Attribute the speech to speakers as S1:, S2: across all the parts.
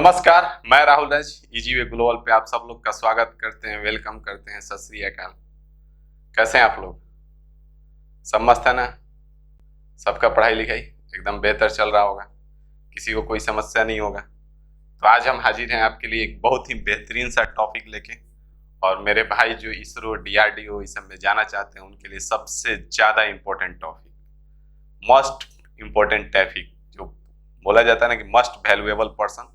S1: नमस्कार, मैं Rahul Raj easy way global पे आप सब लोग का स्वागत करते हैं, वेलकम करते हैं। सत श्री अकाल। कैसे हैं आप लोग? सब मस्त है ना? सबका पढ़ाई लिखाई एकदम बेहतर चल रहा होगा, किसी को कोई समस्या नहीं होगा। तो आज हम हाजिर हैं आपके लिए एक बहुत ही बेहतरीन सा टॉपिक लेके। और मेरे भाई जो इसरो DRDO इस सब में जाना चाहते हैं उनके लिए सबसे ज़्यादा important topic, most important topic, जो बोला जाता है ना कि मस्ट वैल्यूएबल पर्सन,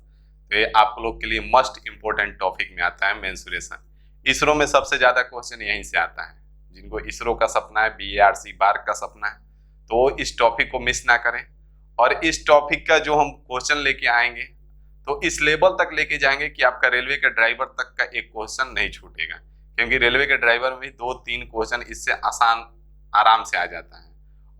S1: तो ये आप लोग के लिए मस्ट इम्पोर्टेंट टॉपिक में आता है मेंसुरेशन। इसरो में सबसे ज़्यादा क्वेश्चन यहीं से आता है। जिनको इसरो का सपना है, BARC बार्क का सपना है, तो इस टॉपिक को मिस ना करें। और इस टॉपिक का जो हम क्वेश्चन लेके आएंगे तो इस लेवल तक लेके जाएंगे कि आपका रेलवे के ड्राइवर तक का एक क्वेश्चन नहीं छूटेगा, क्योंकि रेलवे के ड्राइवर में 2-3 क्वेश्चन इससे आसान आराम से आ जाता है।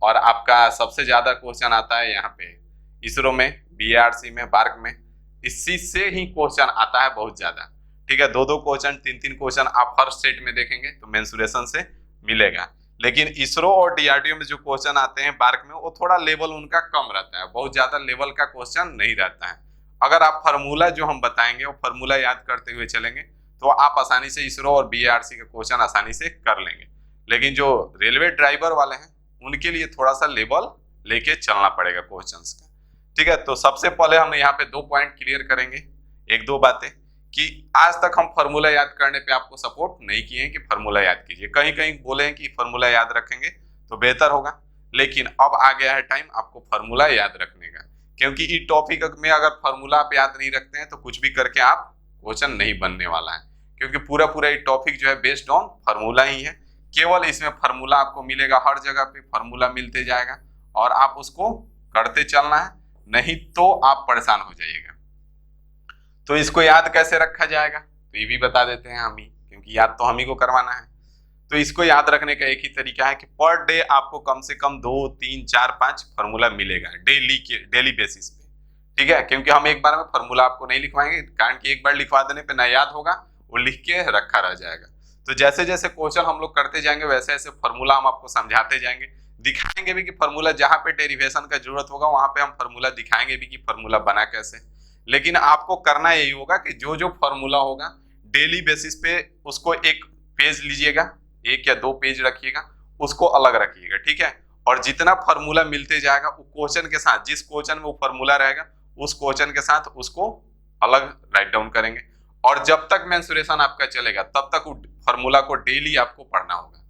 S1: और आपका सबसे ज़्यादा क्वेश्चन आता है यहाँ पे इसरो में, BARC में, बार्क में, इसी से ही क्वेश्चन आता है बहुत ज्यादा। ठीक है, 2-2 क्वेश्चन, 3-3 क्वेश्चन आप हर स्टेट में देखेंगे तो मेंसुरेशन से मिलेगा। लेकिन इसरो और DRDO में जो क्वेश्चन आते हैं बार्क में, वो थोड़ा लेवल उनका कम रहता है, बहुत ज्यादा लेवल का क्वेश्चन नहीं रहता है। अगर आप फार्मूला जो हम बताएंगे वो फार्मूला याद करते हुए चलेंगे तो आप आसानी से इसरो और BARC का क्वेश्चन आसानी से कर लेंगे। लेकिन जो रेलवे ड्राइवर वाले हैं उनके लिए थोड़ा सा लेवल लेके चलना पड़ेगा क्वेश्चंस का। ठीक है, तो सबसे पहले हम यहाँ पे 2 पॉइंट क्लियर करेंगे, 1-2 बातें, कि आज तक हम फार्मूला याद करने पे आपको सपोर्ट नहीं किए हैं कि फार्मूला याद कीजिए। कहीं कहीं बोले हैं कि फार्मूला याद रखेंगे तो बेहतर होगा, लेकिन अब आ गया है टाइम आपको फार्मूला याद रखने का, क्योंकि इस टॉपिक में अगर फार्मूला आप याद नहीं रखते हैं तो कुछ भी करके आप क्वेश्चन नहीं बनने वाला है, क्योंकि पूरा ये टॉपिक जो है बेस्ड ऑन फार्मूला ही है। केवल इसमें फार्मूला आपको मिलेगा, हर जगह पे फार्मूला मिलते जाएगा और आप उसको करते चलना है, नहीं तो आप परेशान हो जाइएगा। तो इसको याद कैसे रखा जाएगा तो ये भी बता देते हैं हम ही, क्योंकि याद तो हम ही को करवाना है। तो इसको याद रखने का एक ही तरीका है कि पर डे आपको कम से कम 2, 3, 4, 5 फार्मूला मिलेगा डेली बेसिस पे। ठीक है, क्योंकि हम एक बार में फार्मूला आपको नहीं लिखवाएंगे, कारण कि एक बार लिखवा देने पे ना याद होगा, वो लिख के रखा रह जाएगा। तो जैसे जैसे क्वेश्चन हम लोग करते जाएंगे वैसे वैसे फार्मूला हम आपको समझाते जाएंगे, दिखाएंगे भी कि फार्मूला जहां पे डेरिवेशन का जरूरत होगा वहां पे हम फार्मूला दिखाएंगे भी कि फार्मूला बना कैसे। लेकिन आपको करना यही होगा कि जो जो फार्मूला होगा डेली बेसिस पे उसको एक पेज लीजिएगा, 1 या 2 पेज रखिएगा, उसको अलग रखिएगा। ठीक है, और जितना फार्मूला मिलते जाएगा वो क्वेश्चन के साथ, जिस क्वेश्चन में वो फार्मूला रहेगा उस क्वेश्चन के साथ उसको अलग राइट डाउन करेंगे। और जब तक मेंसुरेशन आपका चलेगा तब तक फार्मूला को डेली आपको पढ़ना होगा।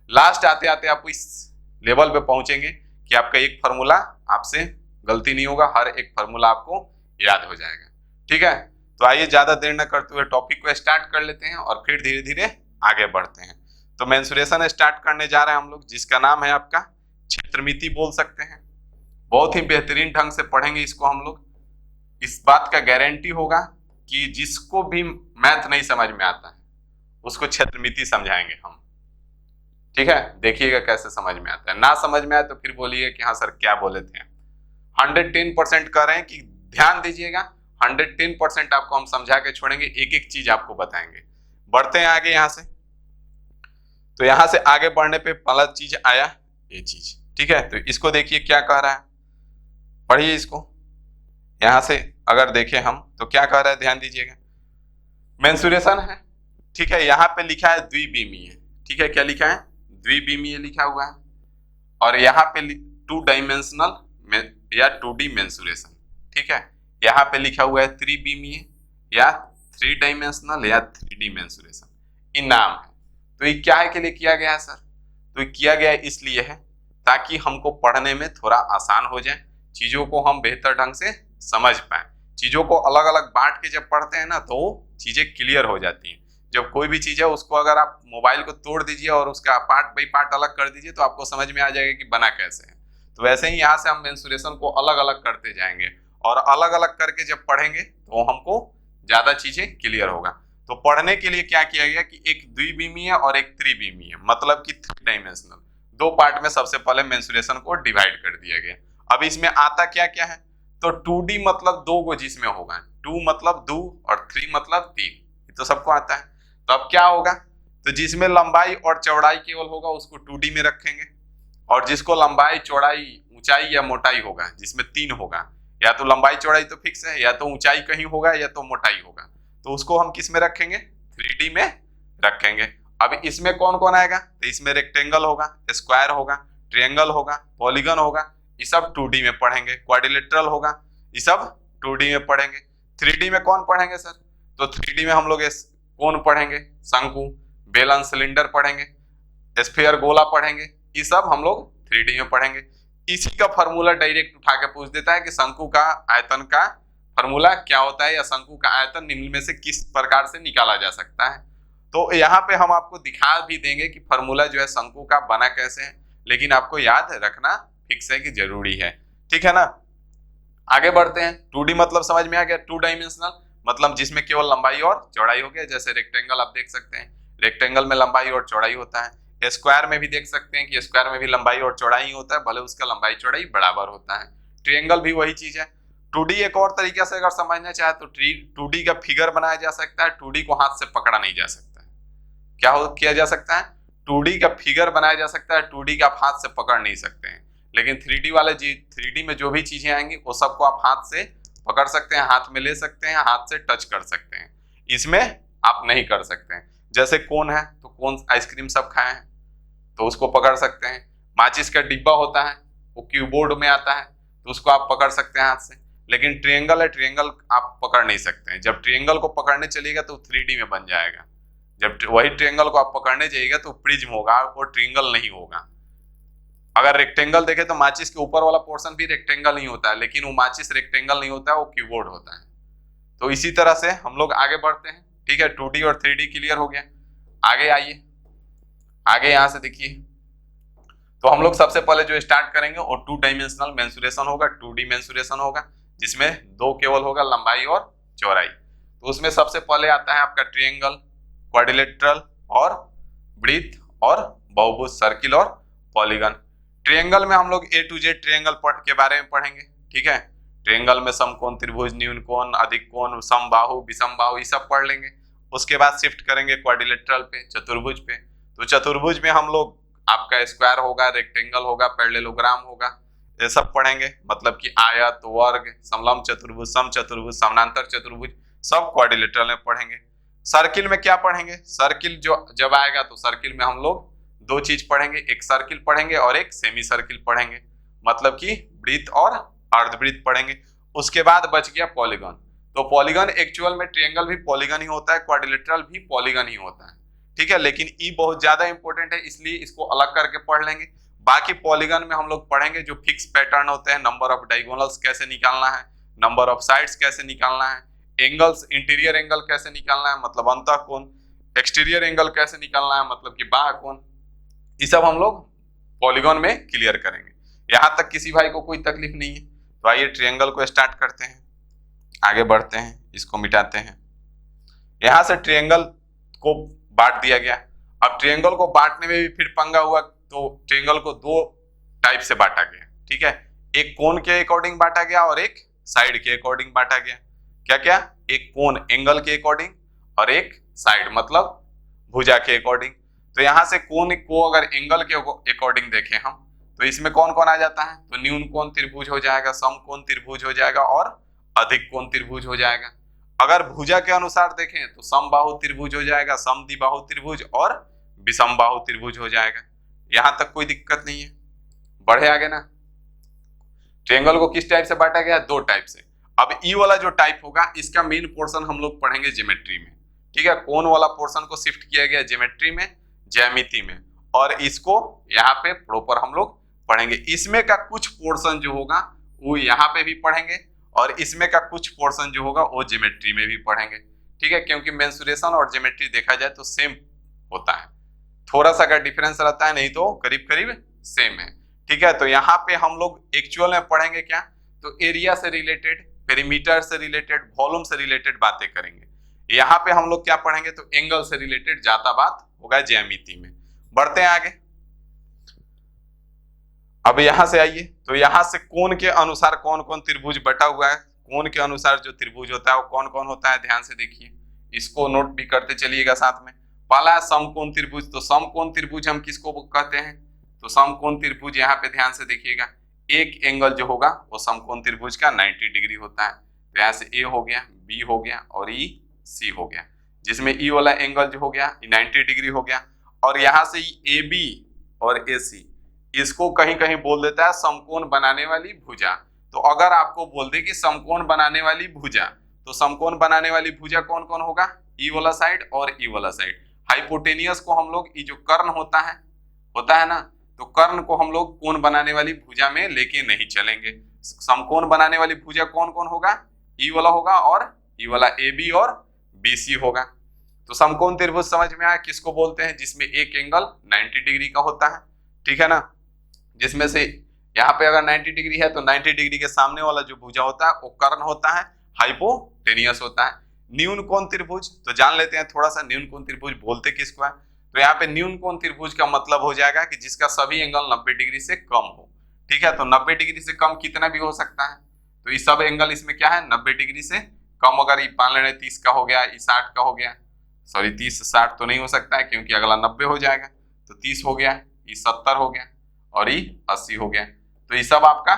S1: लास्ट आते आते आप इस लेवल पे पहुंचेंगे कि आपका एक फार्मूला आपसे गलती नहीं होगा, हर एक फार्मूला आपको याद हो जाएगा। ठीक है, तो आइए ज्यादा देर न करते हुए टॉपिक को स्टार्ट कर लेते हैं और फिर धीरे धीरे आगे बढ़ते हैं। तो मेंसुरेशन स्टार्ट करने जा रहे हैं हम लोग, जिसका नाम है आपका क्षेत्रमिति बोल सकते हैं। बहुत ही बेहतरीन ढंग से पढ़ेंगे इसको हम लोग। इस बात का गारंटी होगा कि जिसको भी मैथ नहीं समझ में आता है उसको क्षेत्रमिति समझाएंगे हम। ठीक है, देखिएगा कैसे समझ में आता है। ना समझ में आए तो फिर बोलिए कि हाँ सर क्या बोले थे। 110% कह रहे हैं कि ध्यान दीजिएगा, 110% आपको हम समझा के छोड़ेंगे, एक एक चीज आपको बताएंगे। बढ़ते हैं आगे यहाँ से। तो यहाँ से आगे बढ़ने पे पहला चीज आया ये चीज। ठीक है, तो इसको देखिए क्या कह रहा है, पढ़िए इसको। यहाँ से अगर देखें हम तो क्या कह रहा है, ध्यान दीजिएगा। मेंसुरेशन है, ठीक है, यहाँ पे लिखा है द्विविमीय। ठीक है, क्या लिखा है? द्विविमीय लिखा हुआ है। और यहाँ पे 2 डायमेंशनल या 2D मेंसुरेशन। ठीक है, यहाँ पे लिखा हुआ है त्रिविमीय या 3 डायमेंशनल या 3D मेंसुरेशन। इन नाम है। तो ये क्या है के लिए किया गया है सर? तो ये किया गया इसलिए है ताकि हमको पढ़ने में थोड़ा आसान हो जाए, चीजों को हम बेहतर ढंग से समझ पाए। चीजों को अलग अलग बांट के जब पढ़ते हैं ना तो चीजें क्लियर हो जाती हैं। जब कोई भी चीज है उसको अगर आप मोबाइल को तोड़ दीजिए और उसका पार्ट बाई पार्ट अलग कर दीजिए तो आपको समझ में आ जाएगा कि बना कैसे है। तो वैसे ही यहाँ से हम मेंसुरेशन को अलग अलग करते जाएंगे और अलग अलग करके जब पढ़ेंगे तो हमको ज्यादा चीजें क्लियर होगा। तो पढ़ने के लिए क्या किया गया कि एक द्विविमीय और एक त्रिविमीय, मतलब कि 3 डायमेंशनल, 2 पार्ट में सबसे पहले मेंसुरेशन को डिवाइड कर दिया गया। अब इसमें आता क्या क्या है, तो 2D मतलब 2 गो जिसमें होगा, 2 मतलब 2 और 3 मतलब 3, ये तो सबको आता है। तो अब क्या होगा, तो जिसमें लंबाई और चौड़ाई केवल होगा उसको 2D में रखेंगे, और जिसको लंबाई, चौड़ाई, ऊंचाई या मोटाई होगा जिसमें 3 होगा, या तो लंबाई चौड़ाई तो फिक्स है, या तो ऊंचाई कहीं होगा या तो मोटाई होगा, तो उसको हम किस में रखेंगे, 3D में रखेंगे। अब इसमें कौन कौन आएगा, तो इसमें रेक्टेंगल होगा, स्क्वायर होगा, ट्रायंगल होगा, पॉलीगन होगा, ये सब 2D में पढ़ेंगे। क्वाड्रिलेटरल होगा, ये सब 2D में पढ़ेंगे। 3D में कौन पढ़ेंगे सर, तो 3D में हम लोग कौन पढ़ेंगे, शंकु, बेलन, सिलेंडर पढ़ेंगे, स्फीयर, गोला पढ़ेंगे, ये सब हम लोग 3D में पढ़ेंगे। इसी का फॉर्मूला डायरेक्ट उठा के पूछ देता है कि शंकु का आयतन का फॉर्मूला क्या होता है, या शंकु का आयतन निम्न में से किस प्रकार से निकाला जा सकता है। तो यहाँ पे हम आपको दिखा भी देंगे कि फॉर्मूला जो है शंकु का बना कैसे है, लेकिन आपको याद रखना फिक्स है कि जरूरी है, ठीक है ना। आगे बढ़ते हैं। 2D मतलब समझ में आ गया, 2 डायमेंशनल मतलब जिसमें केवल लंबाई और चौड़ाई हो गया, जैसे रेक्टेंगल आप देख सकते हैं, रेक्टेंगल में लंबाई और चौड़ाई होता है। स्क्वायर में भी देख सकते हैं कि स्क्वायर में भी लंबाई और चौड़ाई ही होता है, भले उसका लंबाई चौड़ाई बराबर होता है। ट्रायंगल भी वही चीज है। 2D एक और तरीके से अगर समझना चाहे तो 2D का फिगर बनाया जा सकता है, 2D को हाथ से पकड़ा नहीं जा सकता है। क्या किया जा सकता है, 2D का फिगर बनाया जा सकता है, 2D का आप हाथ से पकड़ नहीं सकते हैं। लेकिन 3D वाले 3D में जो भी चीजें आएंगी वो सबको आप हाथ से पकड़ सकते हैं, हाथ में ले सकते हैं, हाथ से टच कर सकते हैं। इसमें आप नहीं कर सकते हैं। जैसे कोन है तो कोन आइसक्रीम सब खाए हैं तो उसको पकड़ सकते हैं। माचिस का डिब्बा होता है वो कीबोर्ड में आता है तो उसको आप पकड़ सकते हैं हाथ से। लेकिन ट्रायंगल है, ट्रायंगल आप पकड़ नहीं सकते हैं। जब ट्रायंगल को पकड़ने चलिएगा तो 3D में बन जाएगा। जब वही ट्रायंगल को आप पकड़ने जाइएगा तो प्रिज्म होगा और ट्रायंगल नहीं होगा। अगर रेक्टेंगल देखे तो माचिस के ऊपर वाला पोर्शन भी रेक्टेंगल ही होता है, लेकिन वो माचिस रेक्टेंगल नहीं होता है, वो कीबोर्ड होता है। तो इसी तरह से हम लोग आगे बढ़ते हैं, ठीक है। 2D और 3D क्लियर हो गया। आगे आइए, आगे यहां से देखिए, तो हम लोग सबसे पहले जो स्टार्ट करेंगे वो 2 डायमेंशनल मेंसुरेशन होगा, 2D मेंसुरेशन होगा, जिसमें दो केवल होगा, लंबाई और चौड़ाई। तो उसमें सबसे पहले आता है आपका ट्रायंगल, क्वाड्रिलेटरल और वृत्त और बहुभुज, सर्किल और पॉलीगन। ट्रायंगल में हम लोग A to Z ट्रायंगल के बारे में पढ़ेंगे, ठीक है। ट्रायंगल में समकोण, त्रिभुज, न्यून कोण, अधिक कोण, समबाहु, विषमबाहु, ये सब पढ़ लेंगे। उसके बाद शिफ्ट करेंगे क्वाड्रिलेटरल पे, चतुर्भुज पे। तो चतुर्भुज में हम लोग आपका स्क्वायर होगा, रेक्टेंगल होगा, पैरेललोग्राम होगा, ये सब पढ़ेंगे। मतलब कि आयत, वर्ग, समलंब चतुर्भुज, समचतुर्भुज, समानांतर चतुर्भुज, सब क्वाड्रिलेटरल में पढ़ेंगे। सर्किल में क्या पढ़ेंगे, सर्किल जो जब आएगा तो सर्किल में हम लोग दो चीज पढ़ेंगे, एक सर्किल पढ़ेंगे और एक सेमी सर्किल पढ़ेंगे, मतलब कि वृत्त और अर्धवृत्त पढ़ेंगे। उसके बाद बच गया पॉलीगन। तो पॉलीगन एक्चुअल में ट्रायंगल भी पॉलीगन ही होता है, क्वाड्रिलेटरल भी पॉलीगन ही होता है, ठीक है। लेकिन ई बहुत ज्यादा इंपॉर्टेंट है, इसलिए इसको अलग करके पढ़ लेंगे। बाकी पॉलीगन में हम लोग पढ़ेंगे जो फिक्स पैटर्न होते हैं, नंबर ऑफ डायगोनल्स कैसे निकालना है, नंबर ऑफ साइड्स कैसे निकालना है, एंगल्स, इंटीरियर एंगल कैसे निकालना है मतलब अंतःकोण, एक्सटीरियर एंगल कैसे निकालना है मतलब कि बाह्य कोण, ये सब हम लोग पॉलीगन में क्लियर करेंगे। यहां तक किसी भाई को कोई तकलीफ नहीं है। तो आइए ट्रायंगल को स्टार्ट करते हैं, आगे बढ़ते हैं, इसको मिटाते हैं। यहां से ट्रायंगल को बांट दिया गया। अब ट्रायंगल को बांटने में भी फिर पंगा हुआ, तो ट्रायंगल को दो टाइप से बांटा गया, ठीक है। एक कोण के अकॉर्डिंग बांटा गया और एक साइड के अकॉर्डिंग बांटा गया। क्या क्या, एक कोण एंगल के अकॉर्डिंग और एक साइड मतलब भुजा के अकॉर्डिंग। तो यहां से कोण को अगर एंगल के अकॉर्डिंग देखें हम, तो इसमें कौन कौन आ जाता है, तो न्यून कोण त्रिभुज हो जाएगा, समकोण त्रिभुज हो जाएगा और अधिक कोण त्रिभुज हो जाएगा। अगर भुजा के अनुसार देखें तो समबाहु त्रिभुज हो जाएगा, समद्विबाहु त्रिभुज और विषमबाहु त्रिभुज हो जाएगा। यहां तक कोई दिक्कत नहीं है। बढ़े आगे ना। ट्रायंगल को किस टाइप से बांटा गया, दो टाइप से। अब ई वाला जो टाइप होगा इसका मेन पोर्शन हम लोग पढ़ेंगे ज्योमेट्री में, ठीक है। कोण वाला पोर्शन को शिफ्ट किया गया ज्योमेट्री में, ज्यामिति में, और इसको यहाँ पे प्रॉपर हम लोग पढ़ेंगे। इसमें का कुछ पोर्शन जो होगा वो यहाँ पे भी पढ़ेंगे और इसमें का कुछ पोर्शन जो होगा वो ज्योमेट्री में भी पढ़ेंगे, ठीक है। क्योंकि मेंसुरेशन और ज्योमेट्री देखा जाए तो सेम होता है, थोड़ा सा का डिफरेंस रहता है, नहीं तो करीब करीब सेम है, ठीक है। तो यहाँ पे हम लोग एक्चुअल में पढ़ेंगे क्या, तो एरिया से रिलेटेड, पेरीमीटर से रिलेटेड, वॉल्यूम से रिलेटेड बातें करेंगे। यहाँ पे हम लोग क्या पढ़ेंगे, तो एंगल से रिलेटेड ज्यादा बात होगा ज्यामिति में। बढ़ते हैं आगे। अब यहां से आइए, तो यहां से कोण के अनुसार कौन कौन त्रिभुज बटा हुआ है, कोण के अनुसार जो त्रिभुज होता है वो कौन कौन होता है, ध्यान से देखिए, इसको नोट भी करते चलिएगा साथ में। पहला है समकोण त्रिभुज। तो समकोण त्रिभुज हम किसको कहते हैं, तो समकोण त्रिभुज यहाँ पे ध्यान से देखिएगा, एक एंगल जो होगा वो समकोण त्रिभुज का 90 डिग्री होता है। तो यहाँ से ए हो गया, बी हो गया और ई सी हो गया, जिसमें ई वाला एंगल जो हो गया 90 डिग्री हो गया। और यहाँ से ए बी और ए सी, इसको कहीं कहीं बोल देता है समकोण बनाने वाली भुजा। तो अगर आपको बोल दे कि समकोण बनाने वाली भुजा, तो समकोण बनाने वाली भुजा कौन कौन होगा? ई वाला साइड और ई वाला साइड। हाइपोटेनियस को हम लोग, ये जो कर्ण होता है ना, तो कर्ण को हम लोग कोण बनाने वाली भुजा में लेके नहीं चलेंगे। समकोण बनाने वाली भुजा कौन कौन होगा? ई वाला होगा और ई वाला ए बी और बी सी होगा। तो समकोण त्रिभुज समझ में आया किसको बोलते हैं? जिसमें एक एंगल 90 डिग्री का होता है, ठीक है ना। जिसमें से यहाँ पे अगर 90 डिग्री है तो 90 डिग्री के सामने वाला जो भुजा होता है वो कर्ण होता है, हाइपोटेनियस होता है। न्यून कोण त्रिभुज, तो जान लेते हैं थोड़ा सा न्यून कोण त्रिभुज बोलते किसको है। तो यहाँ पे न्यून कोण त्रिभुज का मतलब हो जाएगा कि जिसका सभी एंगल 90 डिग्री से कम हो, ठीक है। तो 90 डिग्री से कम कितना भी हो सकता है, तो ये सब एंगल इसमें क्या है? 90 डिग्री से कम। अगर ये मान लेना 30 का हो गया, ये 60 का हो गया, सॉरी 30 60 तो नहीं हो सकता है क्योंकि अगला 90 हो जाएगा, तो 30 हो गया, ये 70 हो गया और ये 80 हो गया। तो ये सब आपका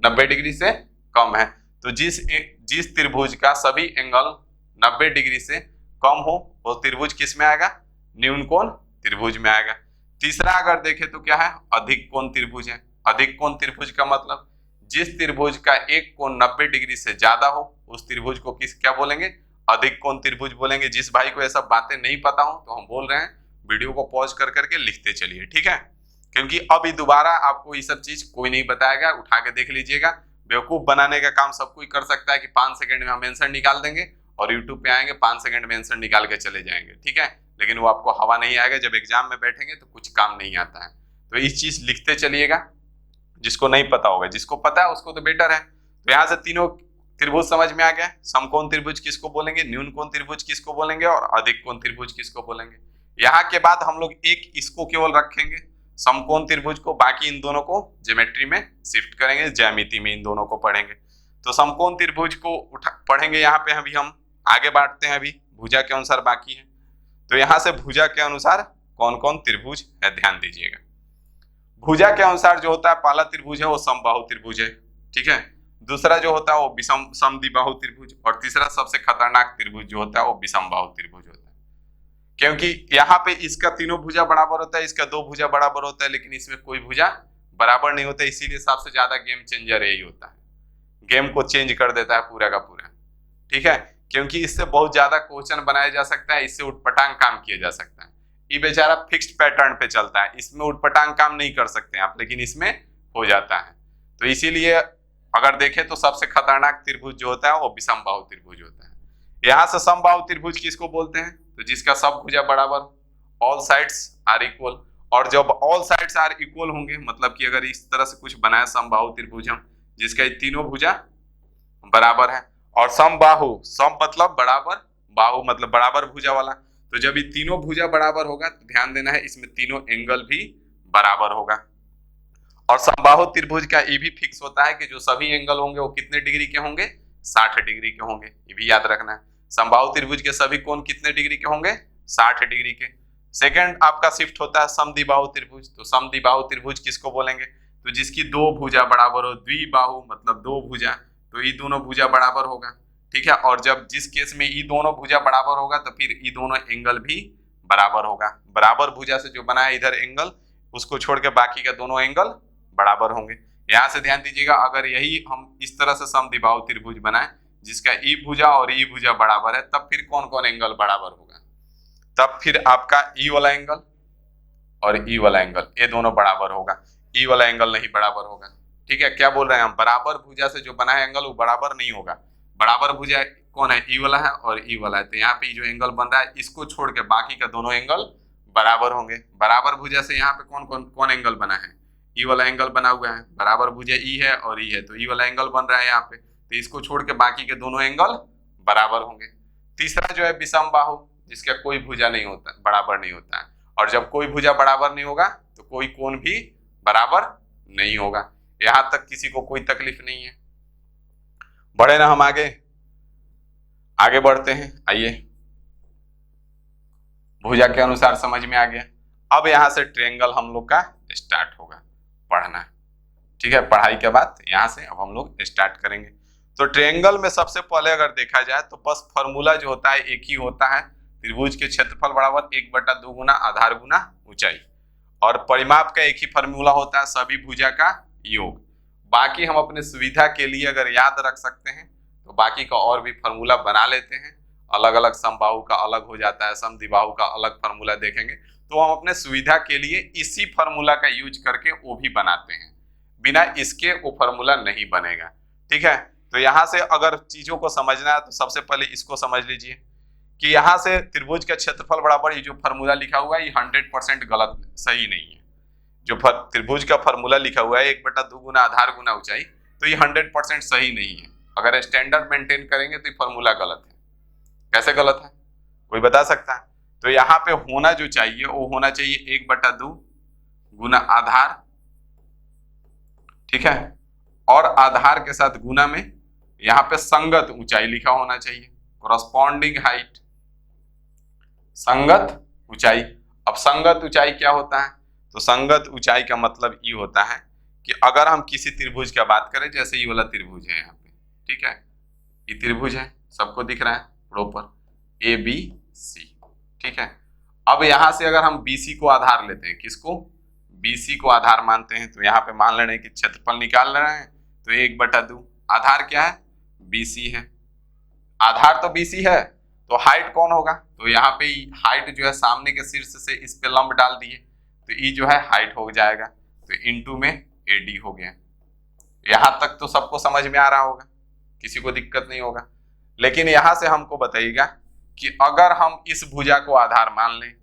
S1: 90 डिग्री से कम है। तो जिस त्रिभुज का सभी एंगल 90 डिग्री से कम हो वो त्रिभुज किस में आएगा? न्यून कोण त्रिभुज में आएगा। तीसरा अगर देखें तो क्या है? अधिक कोण त्रिभुज है। अधिक कोण त्रिभुज का मतलब जिस त्रिभुज का एक कोण 90 डिग्री से ज्यादा हो उस त्रिभुज को क्या बोलेंगे? अधिक कोण त्रिभुज बोलेंगे। जिस भाई को ये सब बातें नहीं पता हो तो हम बोल रहे हैं वीडियो को पॉज कर करके लिखते चलिए, ठीक है। क्योंकि अभी दोबारा आपको ये सब चीज कोई नहीं बताएगा, उठा के देख लीजिएगा। बेवकूफ बनाने का काम सब कोई कर सकता है कि 5 सेकंड में हम आंसर निकाल देंगे और यूट्यूब पे आएंगे 5 सेकंड में आंसर निकाल के चले जाएंगे, ठीक है। लेकिन वो आपको हवा नहीं आएगा, जब एग्जाम में बैठेंगे तो कुछ काम नहीं आता है। तो इस चीज लिखते चलिएगा, जिसको नहीं पता होगा, जिसको पता है उसको तो बेटर है। तो यहाँ से तीनों त्रिभुज समझ में आ गया। समकोण त्रिभुज किसको बोलेंगे, न्यून कोण त्रिभुज किसको बोलेंगे और अधिक कोण त्रिभुज किसको बोलेंगे। यहाँ के बाद हम लोग एक इसको केवल रखेंगे समकोण त्रिभुज को, बाकी इन दोनों को ज्योमेट्री में शिफ्ट करेंगे, ज्यामिति में इन दोनों को पढ़ेंगे। तो समकोण त्रिभुज को पढ़ेंगे यहाँ पे, अभी हम आगे बढ़ते हैं, अभी भुजा के अनुसार बाकी है। तो यहाँ से भुजा के अनुसार कौन कौन त्रिभुज है ध्यान दीजिएगा। भुजा के अनुसार जो होता है पहला त्रिभुज है वो समबाहु त्रिभुज है, ठीक है। दूसरा जो होता है वो समद्विबाहु त्रिभुज, और तीसरा सबसे खतरनाक त्रिभुज जो होता है वो विषमबाहु त्रिभुज होता है। क्योंकि यहाँ पे इसका तीनों भुजा बराबर होता है, इसका 2 भुजा बराबर होता है, लेकिन इसमें कोई भुजा बराबर नहीं होता। इसीलिए सबसे ज्यादा गेम चेंजर यही होता है, गेम को चेंज कर देता है पूरा का पूरा, ठीक है। क्योंकि इससे बहुत ज्यादा क्वेश्चन बनाया जा सकता है, इससे उठपटांग काम किया जा सकता है। ये बेचारा फिक्स्ड पैटर्न पे चलता है, इसमें उठपटांग काम नहीं कर सकते आप, लेकिन इसमें हो जाता है। तो इसीलिए अगर देखें तो सबसे खतरनाक त्रिभुज जो होता है वो विषमबाहु त्रिभुज होता है। यहाँ से समबाहु त्रिभुज किसको बोलते हैं? तो जिसका सब भुजा बराबर, ऑल साइड्स आर इक्वल। और जब ऑल साइड्स आर इक्वल होंगे, मतलब कि अगर इस तरह से कुछ बनाया समबाहु त्रिभुज हम, जिसका ये तीनों भुजा बराबर है, और समबाहु, सम मतलब बराबर, बाहु मतलब बराबर भुजा वाला। तो जब ये तीनों भुजा बराबर होगा तो ध्यान देना है इसमें तीनों एंगल भी बराबर होगा। और समबाहु त्रिभुज का ये भी फिक्स होता है कि जो सभी एंगल होंगे वो कितने डिग्री के होंगे? 60 डिग्री के होंगे, ये भी याद रखना है। समबाहु त्रिभुज के सभी कोण कितने डिग्री के होंगे? 60 डिग्री के। सेकंड आपका शिफ्ट होता है समद्विबाहु त्रिभुज। तो समद्विबाहु त्रिभुज किसको बोलेंगे? तो जिसकी 2 भुजा बराबर हो, द्विबाहु मतलब 2 भुजा, तो ये दोनों भुजा बराबर होगा, ठीक है। और जब जिस केस में ये दोनों भुजा बराबर होगा तो फिर ये दोनों एंगल भी बराबर होगा। बराबर भुजा से जो बना है इधर एंगल, उसको छोड़ के बाकी का दोनों एंगल बराबर होंगे। यहाँ से ध्यान दीजिएगा, अगर यही हम इस तरह से समद्विबाहु त्रिभुज बनाए जिसका ई भुजा और ई भुजा बराबर है, तब फिर कौन कौन एंगल बराबर होगा? तब फिर आपका ई वाला एंगल और ई वाला एंगल, ये दोनों बराबर होगा, ई वाला एंगल नहीं बराबर होगा, ठीक है। क्या बोल रहे हैं हम? बराबर भुजा से जो बना है एंगल वो बराबर नहीं होगा। बराबर भुजा कौन है? ई वाला है और ई वाला है। तो यहाँ पे जो एंगल बन रहा है इसको छोड़ के बाकी का दोनों एंगल बराबर होंगे। बराबर भुजा से यहाँ पे कौन कौन कौन एंगल बना है? ई वाला एंगल बना हुआ है। बराबर भुजा ई है और ई है, तो ई वाला एंगल बन रहा है यहाँ पे, तो इसको छोड़ के बाकी के दोनों एंगल बराबर होंगे। तीसरा जो है विषमबाहु, जिसका कोई भुजा नहीं होता, बराबर नहीं होता है। और जब कोई भुजा बराबर नहीं होगा तो कोई कोण भी बराबर नहीं होगा। यहां तक किसी को कोई तकलीफ नहीं है। बढ़े ना हम आगे बढ़ते हैं। आइए, भुजा के अनुसार समझ में आ गया। अब यहां से ट्रायंगल हम लोग का स्टार्ट होगा पढ़ना, ठीक है, पढ़ाई के बाद यहाँ से अब हम लोग स्टार्ट करेंगे। तो ट्रायंगल में सबसे पहले अगर देखा जाए तो बस फॉर्मूला जो होता है एक ही होता है, त्रिभुज के क्षेत्रफल बराबर 1/2 गुना आधार गुना ऊंचाई, और परिमाप का एक ही फॉर्मूला होता है, सभी भुजा का योग। बाकी हम अपने सुविधा के लिए अगर याद रख सकते हैं तो बाकी का और भी फॉर्मूला बना लेते हैं, अलग अलग समबाहु का अलग हो जाता है, समद्विबाहु का अलग फॉर्मूला देखेंगे, तो हम अपने सुविधा के लिए इसी फॉर्मूला का यूज करके वो भी बनाते हैं, बिना इसके वो फॉर्मूला नहीं बनेगा। ठीक है, तो यहाँ से अगर चीजों को समझना है तो सबसे पहले इसको समझ लीजिए कि यहाँ से त्रिभुज का क्षेत्रफल बराबर ये जो फॉर्मूला लिखा हुआ है ये 100% गलत, सही नहीं है। जो त्रिभुज का फॉर्मूला लिखा हुआ है 1/2 गुना आधार गुना ऊंचाई, तो ये 100% सही नहीं है। अगर स्टैंडर्ड मेंटेन करेंगे तो ये फॉर्मूला गलत है। कैसे गलत है, कोई बता सकता है? तो यहाँ पे होना जो चाहिए वो होना चाहिए 1/2 गुना आधार, ठीक है, और आधार के साथ गुना में यहाँ पे संगत ऊंचाई लिखा होना चाहिए, कोरस्पॉन्डिंग हाइट, संगत ऊंचाई। अब संगत ऊंचाई क्या होता है? तो संगत ऊंचाई का मतलब ये होता है कि अगर हम किसी त्रिभुज की बात करें, जैसे ये वाला त्रिभुज है यहाँ पे, ठीक है, ये त्रिभुज है, सबको दिख रहा है प्रॉपर ABC, ठीक है। अब यहाँ से अगर हम BC को आधार लेते हैं, किसको? BC को आधार मानते हैं, तो यहाँ पे मान लेना है कि क्षेत्रफल निकाल रहे हैं, तो 1/2 आधार क्या है? BC है, आधार तो BC है, तो हाइट कौन होगा? तो यहाँ पे हाइट जो है सामने के शीर्ष से इस पे लंब डाल दिए, तो ये जो है हाइट हो जाएगा, तो इंटू में AD हो गया। यहाँ तक तो सबको समझ में आ रहा होगा, किसी को दिक्कत नहीं होगा। लेकिन यहाँ से हमको बताइएगा कि अगर हम इस भुजा को आधार मान लें,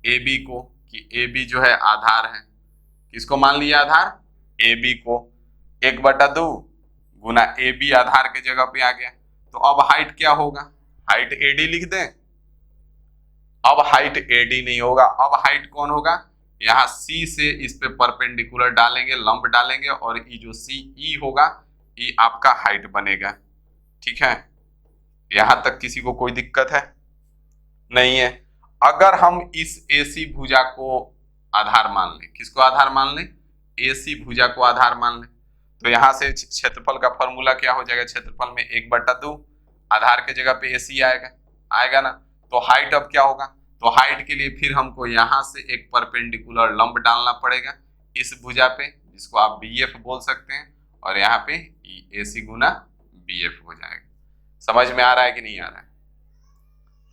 S1: AB को, कि AB जो है आधार है, किसको मान लिया आधार? AB को। 1/2 गुना AB आधार के जगह पे आ गया, तो अब हाइट क्या होगा? हाइट AD लिख दें। अब हाइट AD नहीं होगा, अब हाइट कौन होगा? यहाँ C से इस पे परपेंडिकुलर डालेंगे, लंब डालेंगे, और ये जो CE होगा ये आपका हाइट बनेगा। ठीक है, यहां तक किसी को कोई दिक्कत है? नहीं है। अगर हम इस AC भुजा को आधार मान लें, किसको आधार मान लें? AC भुजा को आधार मान लें, तो यहाँ से क्षेत्रफल का फॉर्मूला क्या हो जाएगा? क्षेत्रफल में 1/2 आधार के जगह पे AC आएगा ना, तो हाइट अब क्या होगा? तो हाइट के लिए फिर हमको यहाँ से एक परपेंडिकुलर लंब डालना पड़ेगा इस भुजा पे, जिसको आप BF बोल सकते हैं, और यहाँ पे AC गुना BF हो जाएगा। समझ में आ रहा है कि नहीं आ रहा है?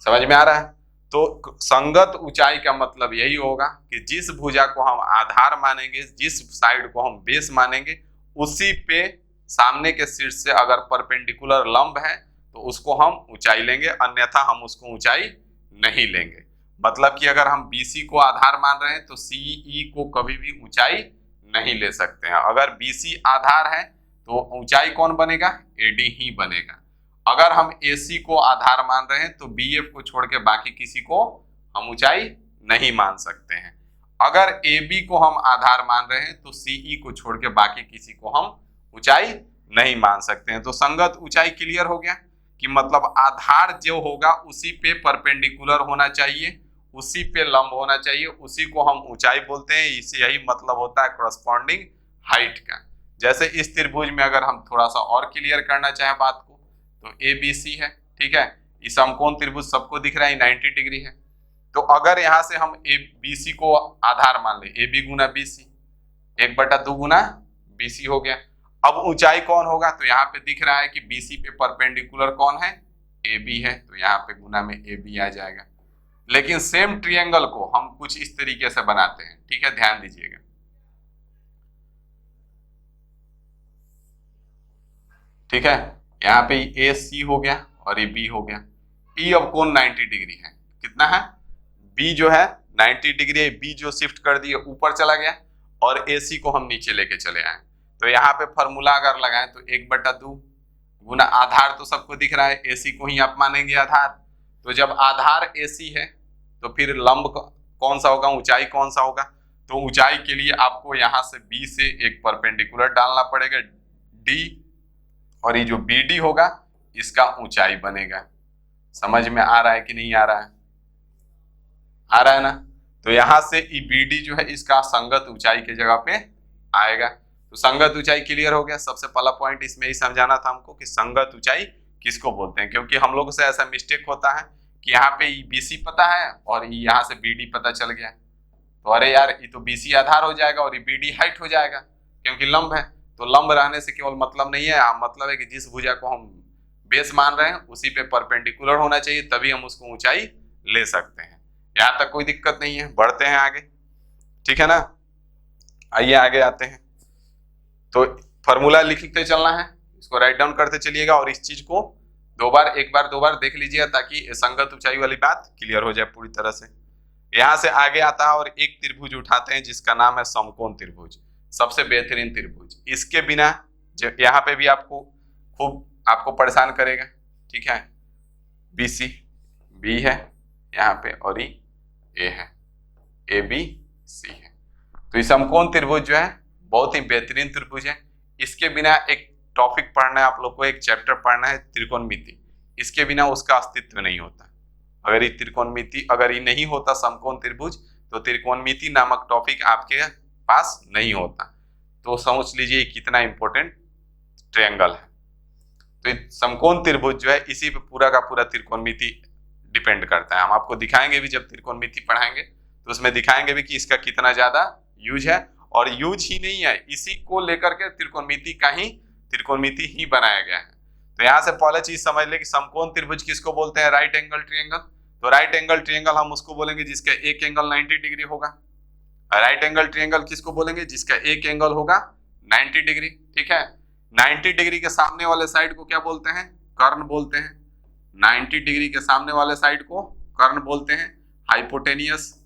S1: समझ में आ रहा है? तो संगत ऊंचाई का मतलब यही होगा कि जिस भुजा को हम आधार मानेंगे, जिस साइड को हम बेस मानेंगे, उसी पे सामने के शीर्ष से अगर परपेंडिकुलर लंब है तो उसको हम ऊंचाई लेंगे, अन्यथा हम उसको ऊंचाई नहीं लेंगे। मतलब कि अगर हम BC को आधार मान रहे हैं तो CE को कभी भी ऊंचाई नहीं ले सकते हैं। अगर BC आधार है तो ऊंचाई कौन बनेगा? AD ही बनेगा। अगर हम AC को आधार मान रहे हैं तो BF को छोड़ के बाकी किसी को हम ऊंचाई नहीं मान सकते हैं। अगर AB को हम आधार मान रहे हैं तो CE को छोड़ के बाकी किसी को हम ऊंचाई नहीं मान सकते हैं। तो संगत ऊंचाई क्लियर हो गया कि मतलब आधार जो होगा उसी पे परपेंडिकुलर होना चाहिए, उसी पे लंब होना चाहिए, उसी को हम ऊंचाई बोलते हैं। इसे यही मतलब होता है कोरस्पॉन्डिंग हाइट का। जैसे इस त्रिभुज में अगर हम थोड़ा सा और क्लियर करना चाहें बात को, तो ABC है, ठीक है, इस समकोण त्रिभुज सबको दिख रहा है 90 डिग्री है। तो अगर यहाँ से हम BC को आधार मान ले, AB गुना BC, 1/2 गुना BC हो गया। अब ऊंचाई कौन होगा? तो यहाँ पे दिख रहा है कि BC पे परपेंडिकुलर कौन है? AB है, तो यहाँ पे गुना में AB आ जाएगा। लेकिन सेम ट्रायंगल को हम कुछ इस तरीके से बनाते हैं, ठीक है, ध्यान दीजिएगा। ठीक है, यहाँ पे AC हो गया और ये B हो गया। E अब कौन 90 डिग्री है? कितना है? B जो है 90 डिग्री है, B जो शिफ्ट कर दिए ऊपर चला गया और AC को हम नीचे लेके चले आए। तो यहाँ पे फॉर्मूला अगर लगाएं तो 1/2 गुना आधार तो सबको दिख रहा है, AC को ही आप मानेंगे आधार। तो जब आधार AC है तो फिर लंब कौन सा होगा? ऊंचाई कौन सा होगा? तो ऊंचाई के लिए आपको यहाँ से B से एक परपेंडिकुलर डालना पड़ेगा D, और ये जो BD होगा इसका ऊंचाई बनेगा। समझ में आ रहा है कि नहीं आ रहा है? आ रहा है ना? तो यहाँ से BD जो है इसका संगत ऊंचाई के जगह पे आएगा। तो संगत ऊंचाई क्लियर हो गया। सबसे पहला पॉइंट इसमें ही समझाना था हमको कि संगत ऊंचाई किसको बोलते हैं, क्योंकि हम लोगों से ऐसा मिस्टेक होता है कि यहाँ पे बीसी पता है और यहाँ से बीडी पता चल गया, तो अरे यार ये तो बीसी आधार हो जाएगा और ये बीडी हाइट हो जाएगा, क्योंकि लंब है। तो लंब रहने से केवल मतलब नहीं है, मतलब है कि जिस भुजा को हम बेस मान रहे हैं उसी पे परपेंडिकुलर होना चाहिए, तभी हम उसको ऊंचाई ले सकते हैं। यहाँ तक कोई दिक्कत नहीं है। बढ़ते हैं आगे, ठीक है ना। आइए आगे आते हैं। तो फॉर्मूला लिखते चलना है, इसको राइट डाउन करते चलिएगा और इस चीज को एक बार दो बार देख लीजिएगा ताकि संगत ऊंचाई वाली बात क्लियर हो जाए पूरी तरह से। यहां से आगे आता है और एक त्रिभुज उठाते हैं जिसका नाम है समकोण त्रिभुज, सबसे बेहतरीन त्रिभुज। इसके बिना यहाँ पे भी आपको परेशान करेगा, ठीक है। BC B है यहाँ पे और ये A है, ABC है। तो ये समकोण त्रिभुज जो है बहुत ही बेहतरीन त्रिभुज है। इसके बिना एक टॉपिक पढ़ना है आप लोग को, एक चैप्टर पढ़ना है त्रिकोणमिति। इसके बिना उसका अस्तित्व नहीं होता। अगर ये त्रिकोणमिति अगर ये नहीं होता समकोण त्रिभुज, तो त्रिकोणमिति नामक टॉपिक आपके पास नहीं होता। तो समझ लीजिए कितना इंपॉर्टेंट ट्रायंगल है। तो समकोण त्रिभुज जो है इसी पे पूरा का पूरा त्रिकोणमिति डिपेंड करता है। हम आपको दिखाएंगे भी, जब त्रिकोणमिति पढ़ाएंगे तो उसमें दिखाएंगे भी कि इसका कितना ज्यादा यूज है। और यूज ही नहीं है, इसी को लेकर के त्रिकोणमिति ही बनाया गया है। तो यहाँ से पहले चीज समझ ले कि समकोण त्रिभुज किसको बोलते हैं, राइट एंगल ट्रायंगल। तो राइट एंगल ट्रायंगल हम उसको बोलेंगे जिसका एक एंगल 90 डिग्री होगा। राइट एंगल ट्रायंगल किसको बोलेंगे, जिसका एक एंगल होगा 90 डिग्री, ठीक है। 90 डिग्री के सामने वाले साइड को क्या बोलते हैं, कर्ण बोलते हैं। 90 डिग्री के सामने वाले साइड को कर्ण बोलते हैं, हाइपोटेनियस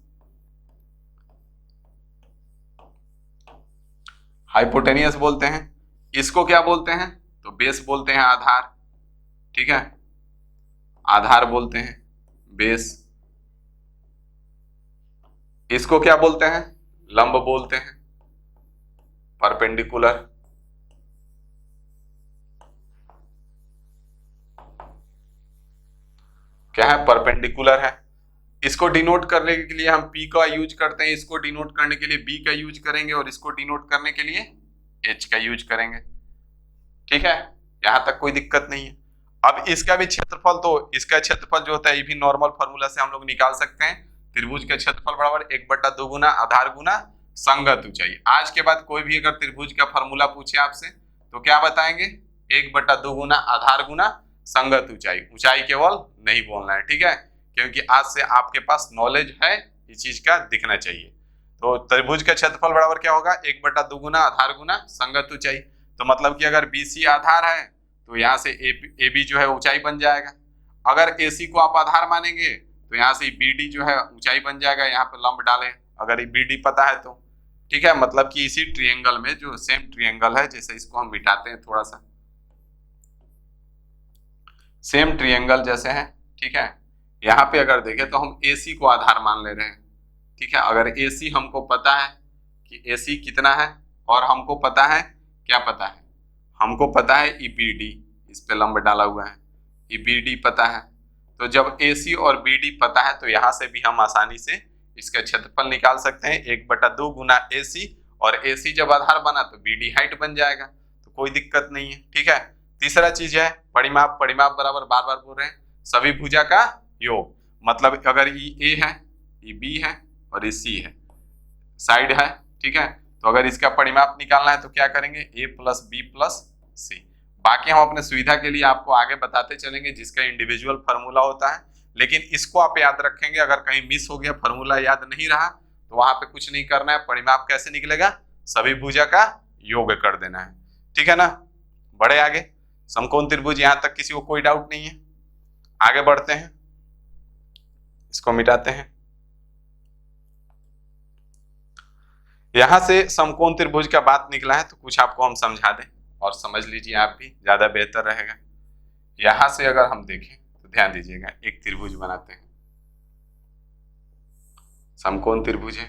S1: बोलते हैं। इसको क्या बोलते हैं, तो बेस बोलते हैं, आधार, ठीक है। आधार बोलते हैं, बेस। इसको क्या बोलते हैं, लंब बोलते हैं, परपेंडिकुलर। क्या है, परपेंडिकुलर है। इसको डिनोट करने के लिए हम P का यूज करते हैं, इसको डिनोट करने के लिए B का यूज करेंगे और इसको डिनोट करने के लिए H का यूज करेंगे, ठीक है। यहां तक कोई दिक्कत नहीं है। अब इसका भी क्षेत्रफल, तो इसका क्षेत्रफल जो होता है ये भी नॉर्मल फॉर्मूला से हम लोग निकाल सकते हैं। त्रिभुज का क्षेत्रफल बराबर 1/2 गुना आधार गुना संगत ऊंचाई। आज के बाद कोई भी अगर त्रिभुज का फॉर्मूला पूछे आपसे तो क्या बताएंगे, 1/2 गुना आधार गुना संगत ऊंचाई। ऊंचाई केवल नहीं बोलना है, ठीक है, क्योंकि आज से आपके पास नॉलेज है, इस चीज का दिखना चाहिए। तो त्रिभुज का क्षेत्रफल बराबर क्या होगा, 1/2 गुना आधार गुना संगत ऊंचाई। तो मतलब कि अगर BC आधार है तो यहाँ से AB जो है ऊंचाई बन जाएगा। अगर AC को आप आधार मानेंगे तो यहाँ से BD जो है ऊंचाई बन जाएगा। यहाँ पे लंब डालें अगर ये BD पता है तो, ठीक है। मतलब कि इसी ट्रायंगल में जो सेम ट्रायंगल है, जैसे इसको हम मिटाते हैं थोड़ा सा, सेम ट्रायंगल जैसे है, ठीक है। यहाँ पे अगर देखें तो हम AC को आधार मान ले रहे हैं, ठीक है। अगर AC हमको पता है कि AC कितना है, और हमको पता है क्या पता है, हमको पता है EBD, इस पे लंब डाला हुआ है, EBD पता है। तो जब AC और BD पता है तो यहाँ से भी हम आसानी से इसका क्षेत्रफल निकाल सकते हैं, 1/2 गुना AC, और AC जब आधार बना तो BD हाइट बन जाएगा, तो कोई दिक्कत नहीं है, ठीक है। तीसरा चीज है परिमाप। परिमाप बराबर बार बार बोल रहे हैं सभी भुजा का योग। मतलब अगर ये A है, ये B है और ये C है, साइड है, ठीक है। तो अगर इसका परिमाप निकालना है तो क्या करेंगे, A + B + C। बाकी हम अपने सुविधा के लिए आपको आगे बताते चलेंगे जिसका इंडिविजुअल फार्मूला होता है, लेकिन इसको आप याद रखेंगे। अगर कहीं मिस हो गया, फार्मूला याद नहीं रहा, तो वहां पे कुछ नहीं करना है। परिमाप कैसे निकलेगा, सभी भुजा का योग कर देना है, ठीक है ना। बढ़े आगे, समकोण त्रिभुज, यहां तक किसी को कोई डाउट नहीं है। आगे बढ़ते हैं, इसको मिटाते हैं। यहां से समकोण त्रिभुज का बात निकला है तो कुछ आपको हम समझा दें और समझ लीजिए, आप भी ज्यादा बेहतर रहेगा। यहां से अगर हम देखें तो ध्यान दीजिएगा, एक त्रिभुज बनाते हैं, समकोण त्रिभुज है।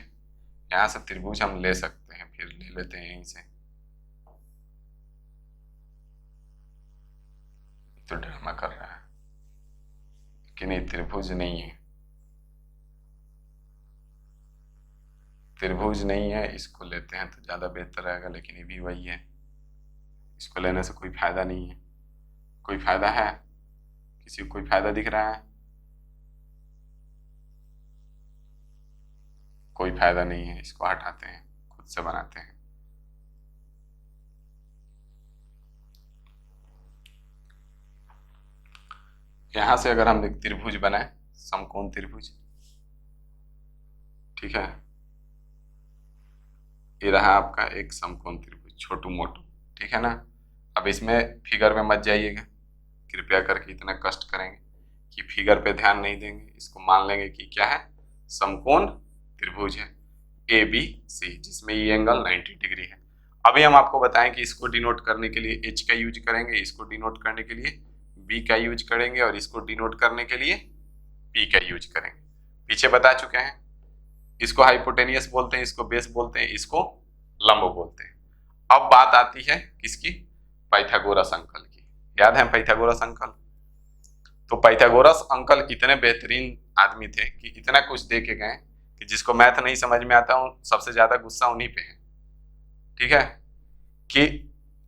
S1: यहां से त्रिभुज हम ले सकते हैं, फिर ले लेते हैं यहीं से। तो ड्रामा कर रहा है कि नहीं, त्रिभुज नहीं है, त्रिभुज नहीं है, इसको लेते हैं तो ज़्यादा बेहतर रहेगा, लेकिन ये भी वही है, इसको लेने से कोई फायदा नहीं है। कोई फायदा है? किसी को कोई फायदा दिख रहा है? कोई फायदा नहीं है, इसको हटाते हैं, खुद से बनाते हैं। यहां से अगर हम एक त्रिभुज बनाए, समकोण त्रिभुज, ठीक है, ये रहा आपका एक समकोण त्रिभुज, छोटू मोटू, ठीक है ना। अब इसमें फिगर में मत जाइएगा, कृपया करके, इतना कष्ट करेंगे कि फिगर पे ध्यान नहीं देंगे, इसको मान लेंगे कि क्या है, समकोण त्रिभुज है ABC, जिसमें ये एंगल 90 डिग्री है। अभी हम आपको बताएं कि इसको डिनोट करने के लिए H का यूज करेंगे, इसको डिनोट करने के लिए B का यूज करेंगे, और इसको डिनोट करने के लिए P का यूज करेंगे। पीछे बता चुके हैं, इसको हाइपोटेनियस बोलते हैं, इसको बेस बोलते हैं, इसको लंब बोलते हैं। अब बात आती है किसकी? पाइथागोरस अंकल की। याद है पाइथागोरस अंकल? तो पाइथागोरस अंकल इतने बेहतरीन आदमी थे कि इतना कुछ दे के गए कि जिसको मैथ नहीं समझ में आता, सबसे ज्यादा गुस्सा उन्हीं पे है, ठीक है, कि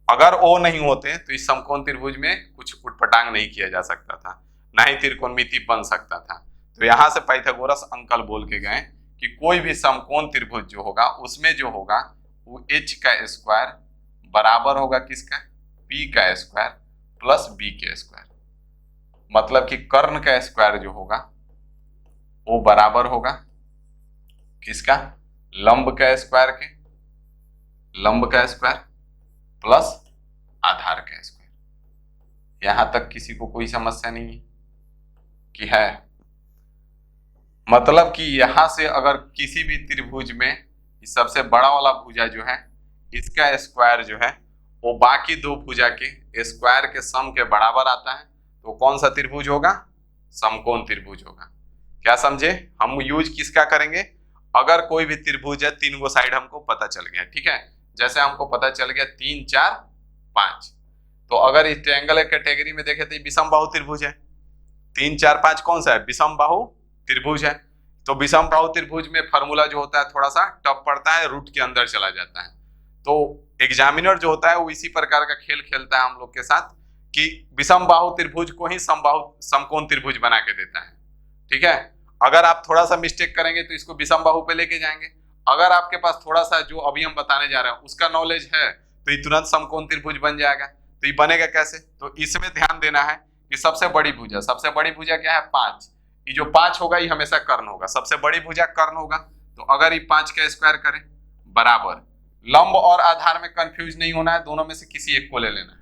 S1: अगर वो नहीं होते तो इस समकोण त्रिभुज में कुछ उटपटांग नहीं किया जा सकता था, ना ही त्रिकोणमिति बन सकता था। तो यहां से पाइथागोरस अंकल बोल के गए कि कोई भी समकोण त्रिभुज जो होगा, उसमें जो होगा वो H का स्क्वायर बराबर होगा किसका? P का स्क्वायर प्लस B के स्क्वायर। मतलब कि कर्ण का स्क्वायर जो होगा वो बराबर होगा किसका? लंब का स्क्वायर के, लंब का स्क्वायर प्लस आधार का स्क्वायर। यहां तक किसी को कोई समस्या नहीं है कि है? मतलब कि यहां से अगर किसी भी त्रिभुज में सबसे बड़ा वाला भुजा जो है, इसका स्क्वायर जो है वो बाकी दो भुजा के स्क्वायर के सम के बराबर आता है, तो कौन सा त्रिभुज होगा? समकोण त्रिभुज होगा। क्या समझे? हम यूज किसका करेंगे? अगर कोई भी त्रिभुज है, तीन गो साइड हमको पता चल गया, ठीक है, जैसे हमको पता चल गया 3 4 5, तो अगर इस ट्रायंगल कैटेगरी में देखें तो विषम बाहु त्रिभुज है। 3 4 5 कौन सा है? विषम बाहु त्रिभुज है। तो विषम बाहु त्रिभुज में फॉर्मूला जो होता है थोड़ा सा टफ पड़ता है, रूट के अंदर चला जाता है। तो एग्जामिनर जो होता है वो इसी प्रकार का खेल खेलता है हम लोग के साथ कि विषम बाहु त्रिभुज को ही समकोण त्रिभुज बना के देता है, ठीक है। अगर आप थोड़ा सा मिस्टेक करेंगे तो इसको विषम बाहु पे लेके जाएंगे। अगर आपके पास थोड़ा सा जो अभी हम बताने जा रहे हैं उसका नॉलेज है तो ये तुरंत समकोण त्रिभुज बन जाएगा। तो ये बनेगा कैसे? तो इसमें ध्यान देना है कि सबसे बड़ी भुजा, सबसे बड़ी भुजा क्या है? 5। ये जो 5 होगा ये हमेशा कर्ण होगा, सबसे बड़ी भुजा कर्ण होगा। तो अगर ये 5 का स्क्वायर करें बराबर, लंब और आधार में कंफ्यूज नहीं होना है, दोनों में से किसी एक को ले लेना है,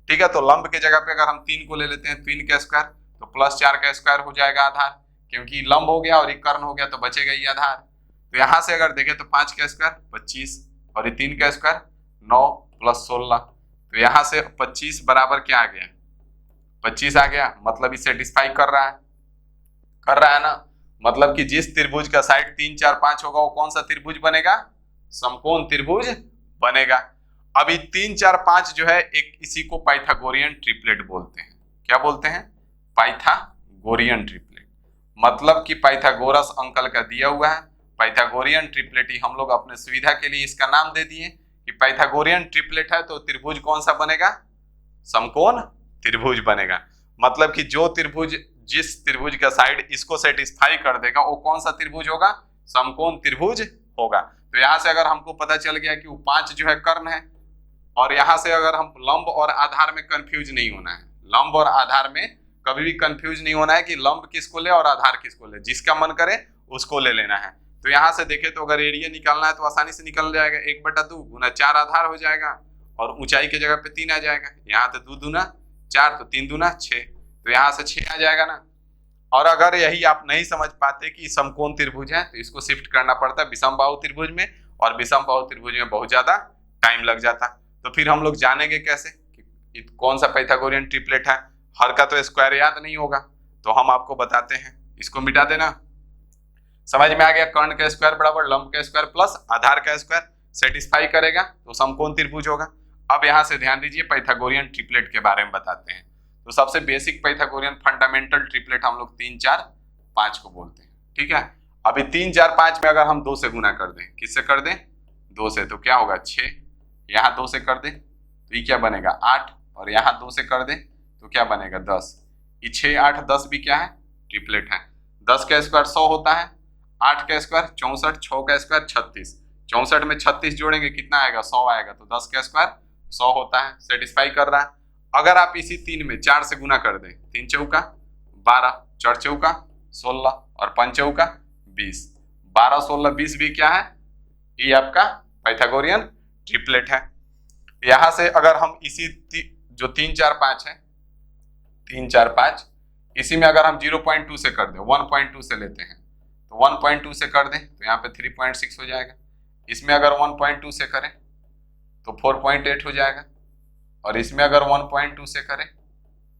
S1: ठीक है। तो लंब के जगह पे अगर हम 3 को ले लेते हैं, 3 का स्क्वायर, तो प्लस 4 का स्क्वायर हो जाएगा आधार, क्योंकि लंब हो गया और ये कर्ण हो गया तो बचेगा ये आधार। तो यहां से अगर देखें तो 5 का स्क्वायर 25 और ये 3 का स्क्वायर 9 प्लस 16, तो यहां से 25 बराबर क्या आ गया? 25 आ गया। मतलब ये सेटिस्फाई कर रहा है ना। मतलब कि जिस त्रिभुज का साइड 3 4 5 होगा वो कौन सा त्रिभुज बनेगा? समकोण त्रिभुज बनेगा। अभी 3 4 5 जो है एक, इसी को पाइथागोरियन ट्रिपलेट बोलते हैं। क्या बोलते हैं? Pythagorean triplet. मतलब कि पाइथागोरस अंकल का दिया हुआ है पाइथागोरियन ट्रिपलेट ही हम लोग अपने सुविधा के लिए इसका नाम दे दिए कि पाइथागोरियन ट्रिपलेट है, तो त्रिभुज कौन सा बनेगा? समकोण त्रिभुज बनेगा। मतलब कि जो त्रिभुज, जिस त्रिभुज का साइड इसको सेटिस्फाई कर देगा वो कौन सा त्रिभुज होगा? समकोण त्रिभुज होगा। तो यहां से अगर हमको पता चल गया कि वो 5 जो है कर्ण है, और यहां से अगर हम लंब और आधार में कंफ्यूज नहीं होना है, लंब और आधार में कभी भी कंफ्यूज नहीं होना है कि लंब किसको ले और आधार किसको ले, जिसका मन करे उसको ले लेना है। तो यहां से देखे तो अगर एरिया निकालना है तो आसानी से निकल जाएगा, 1/2 गुना 4 आधार हो जाएगा और ऊंचाई के जगह पे 3 आ जाएगा। यहाँ तो 2 दूना 4, तो 3 दूना 6, तो यहाँ से 6 आ जाएगा ना। और अगर यही आप नहीं समझ पाते कि समकोण त्रिभुज है तो इसको शिफ्ट करना पड़ता है विषम बाहु त्रिभुज में, और विषम बाहु त्रिभुज में बहुत ज्यादा टाइम लग जाता। तो फिर हम लोग जानेंगे कैसे कि कौन सा पाइथागोरियन ट्रिपलेट है। हर का तो स्क्वायर याद नहीं होगा, तो हम आपको बताते हैं, इसको मिटा देना। समझ में आ गया? कर्ण का स्क्वायर बराबर लंब का स्क्वायर प्लस आधार का स्क्वायर, सेटिस्फाई करेगा तो समकोण त्रिभुज होगा। अब यहाँ से ध्यान दीजिए, पाइथागोरियन ट्रिपलेट के बारे में बताते हैं। तो सबसे बेसिक पाइथागोरियन फंडामेंटल ट्रिपलेट हम लोग 3 4 5 को बोलते हैं, ठीक है। अभी 3 4 5 में अगर हम 2 से गुना कर दें, किससे कर दें, 2 से, तो क्या होगा 6, यहाँ 2 से कर दें तो ये क्या बनेगा 8, और यहाँ 2 से कर दें तो क्या बनेगा 10। ये 6 8 10 भी क्या है, ट्रिपलेट है। 10 का स्क्वायर 100 होता है, 8 का स्क्वायर 64, 6 का स्क्वायर 36, 64 में 36 जोड़ेंगे कितना आएगा 100 आएगा, तो 10 का स्क्वायर 100 होता है, सेटिस्फाई कर रहा है। अगर आप इसी 3 में 4 से गुना कर दें, 3 चौका 12, 4 चौका 16 और 5 चौका 20, 12 16 20 भी क्या है, ये आपका पाइथागोरियन ट्रिपलेट है। यहां से अगर हम इसी जो 3 4 5 है, 3 4 5, इसी में अगर हम 0.2 से कर दें, 1.2 से लेते हैं तो 1.2 से कर दें तो यहाँ पे 3.6 हो जाएगा। इसमें अगर 1.2 से करें तो 4.8 हो जाएगा, और इसमें अगर 1.2 से करें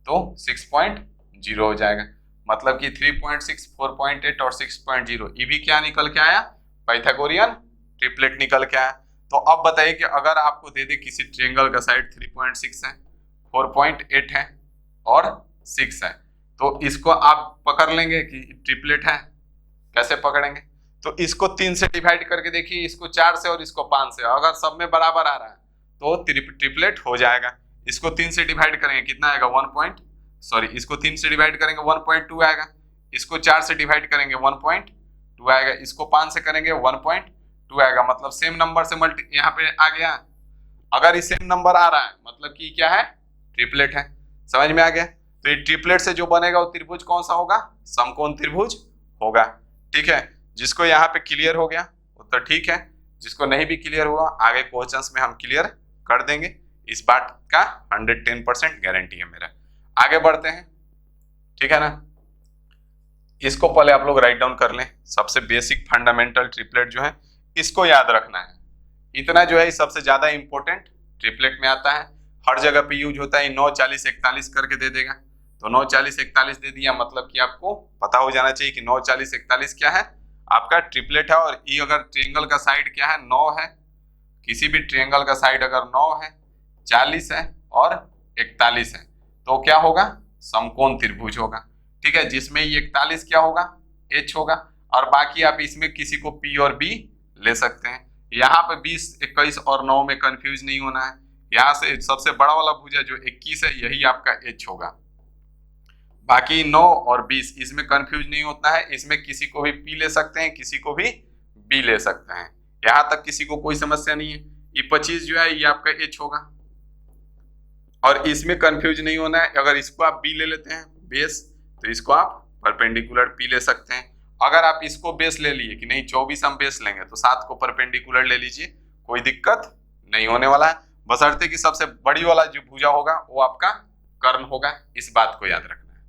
S1: तो 6.0 हो जाएगा। मतलब कि 3.6, 4.8 और 6.0 ये भी क्या निकल के आया, पाइथागोरियन ट्रिपलेट निकल के आया। तो अब बताइए कि अगर आपको दे दे किसी ट्रायंगल का साइड 3.6 है, 4.8 है और 6 है, तो इसको आप पकड़ लेंगे कि ट्रिपलेट है। कैसे पकड़ेंगे, तो इसको 3 से डिवाइड करके देखिए, इसको 4 से और इसको 5 से, अगर सब में बराबर आ रहा है तो ट्रिपलेट हो जाएगा। इसको 3 से डिवाइड करेंगे कितना आएगा, इसको 3 से डिवाइड करेंगे 1.2 आएगा, इसको 4 से डिवाइड करेंगे 1.2 आएगा, इसको 5 से करेंगे 1.2 आएगा। मतलब सेम नंबर से यहाँ पे आ गया। अगर ये सेम नंबर आ रहा है मतलब कि क्या है, ट्रिपलेट है। समझ में आ गया। तो ये ट्रिपलेट से जो बनेगा वो त्रिभुज कौन सा होगा, समकोण त्रिभुज होगा। ठीक है, जिसको यहाँ पे क्लियर हो गया वो तो ठीक है, जिसको नहीं भी क्लियर हुआ आगे क्वेश्चंस में हम क्लियर कर देंगे, इस बात का 110% गारंटी है मेरा। आगे बढ़ते हैं, ठीक है ना। इसको पहले आप लोग राइट डाउन कर लें। सबसे बेसिक फंडामेंटल ट्रिपलेट जो है इसको याद रखना है, इतना जो है सबसे ज्यादा इंपॉर्टेंट ट्रिपलेट में आता है, हर जगह पे यूज होता है। 9 40 41 करके दे देगा, तो 9 40 41 दे दिया, मतलब कि आपको पता हो जाना चाहिए कि 9 40 41 क्या है, आपका ट्रिपलेट है। और ये अगर ट्रायंगल का साइड क्या है, 9 है, किसी भी ट्रायंगल का साइड अगर 9 है, 40 है और 41 है, तो क्या होगा, समकोण त्रिभुज होगा। ठीक है, जिसमें ये 41 क्या होगा, एच होगा, और बाकी आप इसमें किसी को पी और बी ले सकते हैं। यहाँ पे 20 21 और 9 में कंफ्यूज नहीं होना है। यहाँ से सबसे बड़ा वाला भुजा जो 21 है यही आपका एच होगा, बाकी 9 और 20 इसमें कंफ्यूज नहीं होता है। इसमें किसी को भी पी ले सकते हैं, किसी को भी बी ले सकते हैं, यहाँ तक किसी को कोई समस्या नहीं है। ये 25 जो है ये आपका एच होगा, और इसमें कंफ्यूज नहीं होना है। अगर इसको आप बी ले लेते हैं बेस, तो इसको आप परपेंडिकुलर पी ले सकते हैं। अगर आप इसको बेस ले लिए कि नहीं 24 हम बेस लेंगे, तो 7 को परपेंडिकुलर ले लीजिए, कोई दिक्कत नहीं होने वाला है। बशर्ते कि सबसे बड़ी वाला जो भुजा होगा वो आपका कर्ण होगा, इस बात को याद रखना है।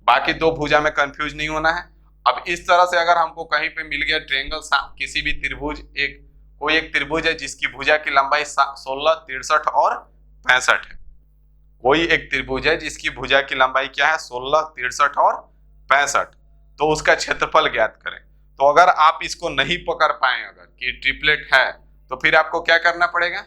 S1: बाकी 2 भुजा में कंफ्यूज नहीं होना है। अब इस तरह से अगर हमको कहीं पे मिल गया ट्रायंगल, किसी भी त्रिभुज, कोई एक त्रिभुज है जिसकी भुजा की लंबाई 16 63 और 65 है, कोई एक त्रिभुज है जिसकी भुजा की लंबाई क्या है 16 63 और 65, तो उसका क्षेत्रफल ज्ञात करें। तो अगर आप इसको नहीं पकड़ पाए अगर कि ट्रिपलेट है, तो फिर आपको क्या करना पड़ेगा,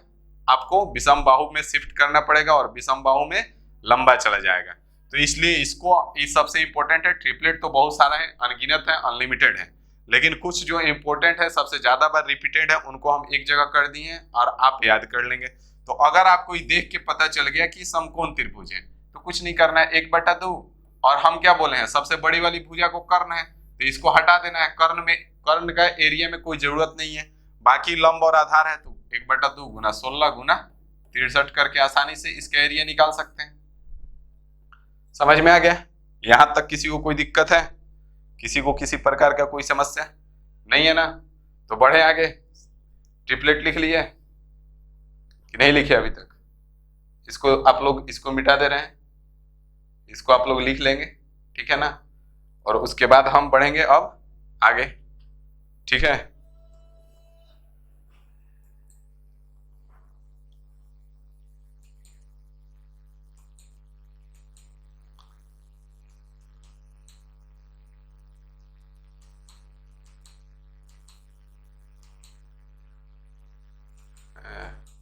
S1: आपको विषम बाहु में शिफ्ट करना पड़ेगा, और विषम बाहु में लंबा चला जाएगा। तो इसलिए इसको ये सबसे इंपॉर्टेंट है। ट्रिपलेट तो बहुत सारा है, अनगिनत है, अनलिमिटेड है, लेकिन कुछ जो इंपॉर्टेंट है, सबसे ज्यादा बार रिपीटेड है, उनको हम एक जगह कर दिए हैं और आप याद कर लेंगे। तो अगर आपको देख के पता चल गया कि समकोण त्रिभुज है, तो कुछ नहीं करना है, 1/2, और हम क्या बोले हैं, सबसे बड़ी वाली भुजा को कर्ण है, तो इसको हटा देना है। कर्ण का एरिया में कोई जरूरत नहीं है, बाकी लंब और आधार है, तो 1/2 गुना 16 गुना 63 करके आसानी से इसका एरिया निकाल सकते हैं। समझ में आ गया, यहां तक किसी को कोई दिक्कत है, किसी को किसी प्रकार का कोई समस्या नहीं है ना। तो बढ़े आगे, ट्रिपलेट लिख लिए कि नहीं लिखे अभी तक, इसको आप लोग इसको मिटा दे रहे हैं, इसको आप लोग लिख लेंगे, ठीक है ना। और उसके बाद हम बढ़ेंगे अब आगे, ठीक है।